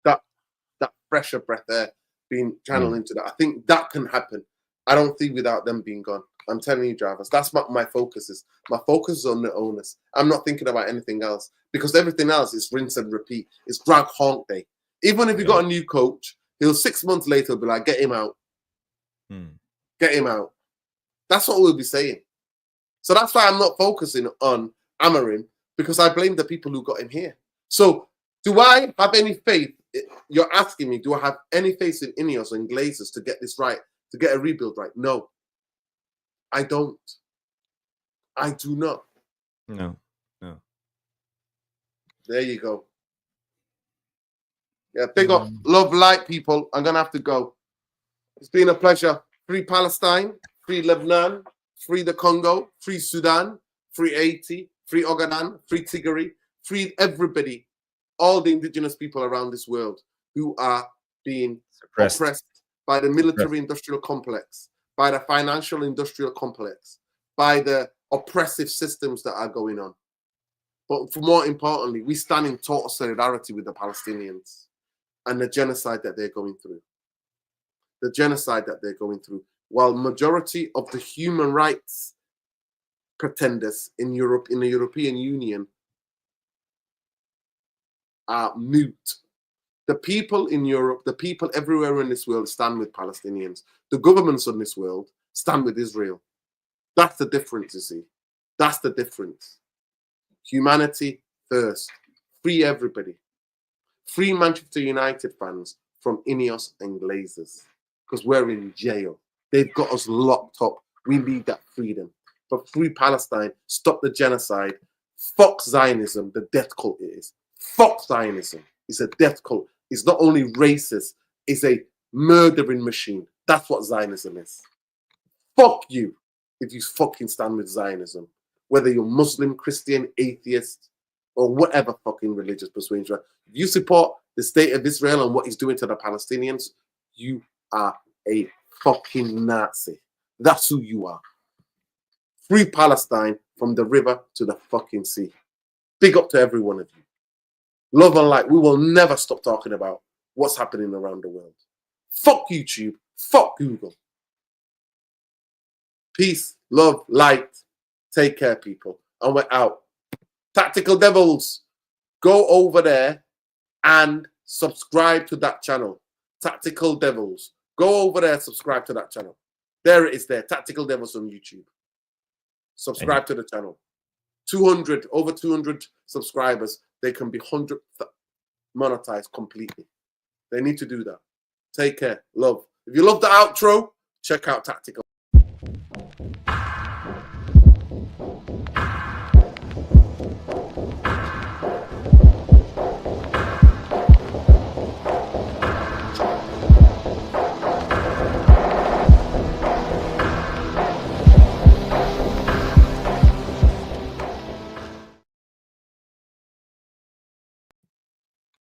Speaker 1: that fresher breath there being channeled into that. I think that can happen. I don't think without them being gone. I'm telling you, drivers, that's what my focus is. My focus is on the owners. I'm not thinking about anything else because everything else is rinse and repeat. It's Groundhog Day. Even if you got a new coach, he'll 6 months later be like, get him out. Get him out. That's what we'll be saying. So that's why I'm not focusing on Amarim, because I blame the people who got him here. So do I have any faith? You're asking me, do I have any faith in Ineos and Glazers to get this right, to get a rebuild right? No. I don't. I do not.
Speaker 3: No.
Speaker 1: There you go. Yeah, big up. Love, light, people. I'm going to have to go. It's been a pleasure. Free Palestine, free Lebanon, free the Congo, free Sudan, free Haiti, free Ogaden, free Tigray, free everybody, all the indigenous people around this world who are being oppressed by the military-industrial complex, by the financial-industrial complex, by the oppressive systems that are going on. But for more importantly, we stand in total solidarity with the Palestinians and the genocide that they're going through. The genocide that they're going through. While majority of the human rights pretenders in Europe, in the European Union, are mute. The people in Europe, the people everywhere in this world stand with Palestinians. The governments in this world stand with Israel. That's the difference, you see. That's the difference. Humanity first. Free everybody. Free Manchester United fans from Ineos and Glazers. Because we're in jail. They've got us locked up. We need that freedom. But free Palestine. Stop the genocide. Fuck Zionism, the death cult it is. Fuck Zionism. It's a death cult. It's not only racist, it's a murdering machine. That's what Zionism is. Fuck you if you fucking stand with Zionism. Whether you're Muslim, Christian, atheist, or whatever fucking religious persuasion. If you support the state of Israel and what he's doing to the Palestinians, you are a fucking Nazi. That's who you are. Free Palestine from the river to the fucking sea. Big up to every one of you. Love and light. We will never stop talking about what's happening around the world. Fuck YouTube. Fuck Google. Peace, love, light. Take care, people. And we're out. Tactical Devils, go over there and subscribe to that channel. Tactical Devils. Go over there and subscribe to that channel. There it is there. Tactical Devils on YouTube. Subscribe to the channel. 200, over 200 subscribers. They can be 100 monetized completely. They need to do that. Take care. Love. If you love the outro, check out Tactical.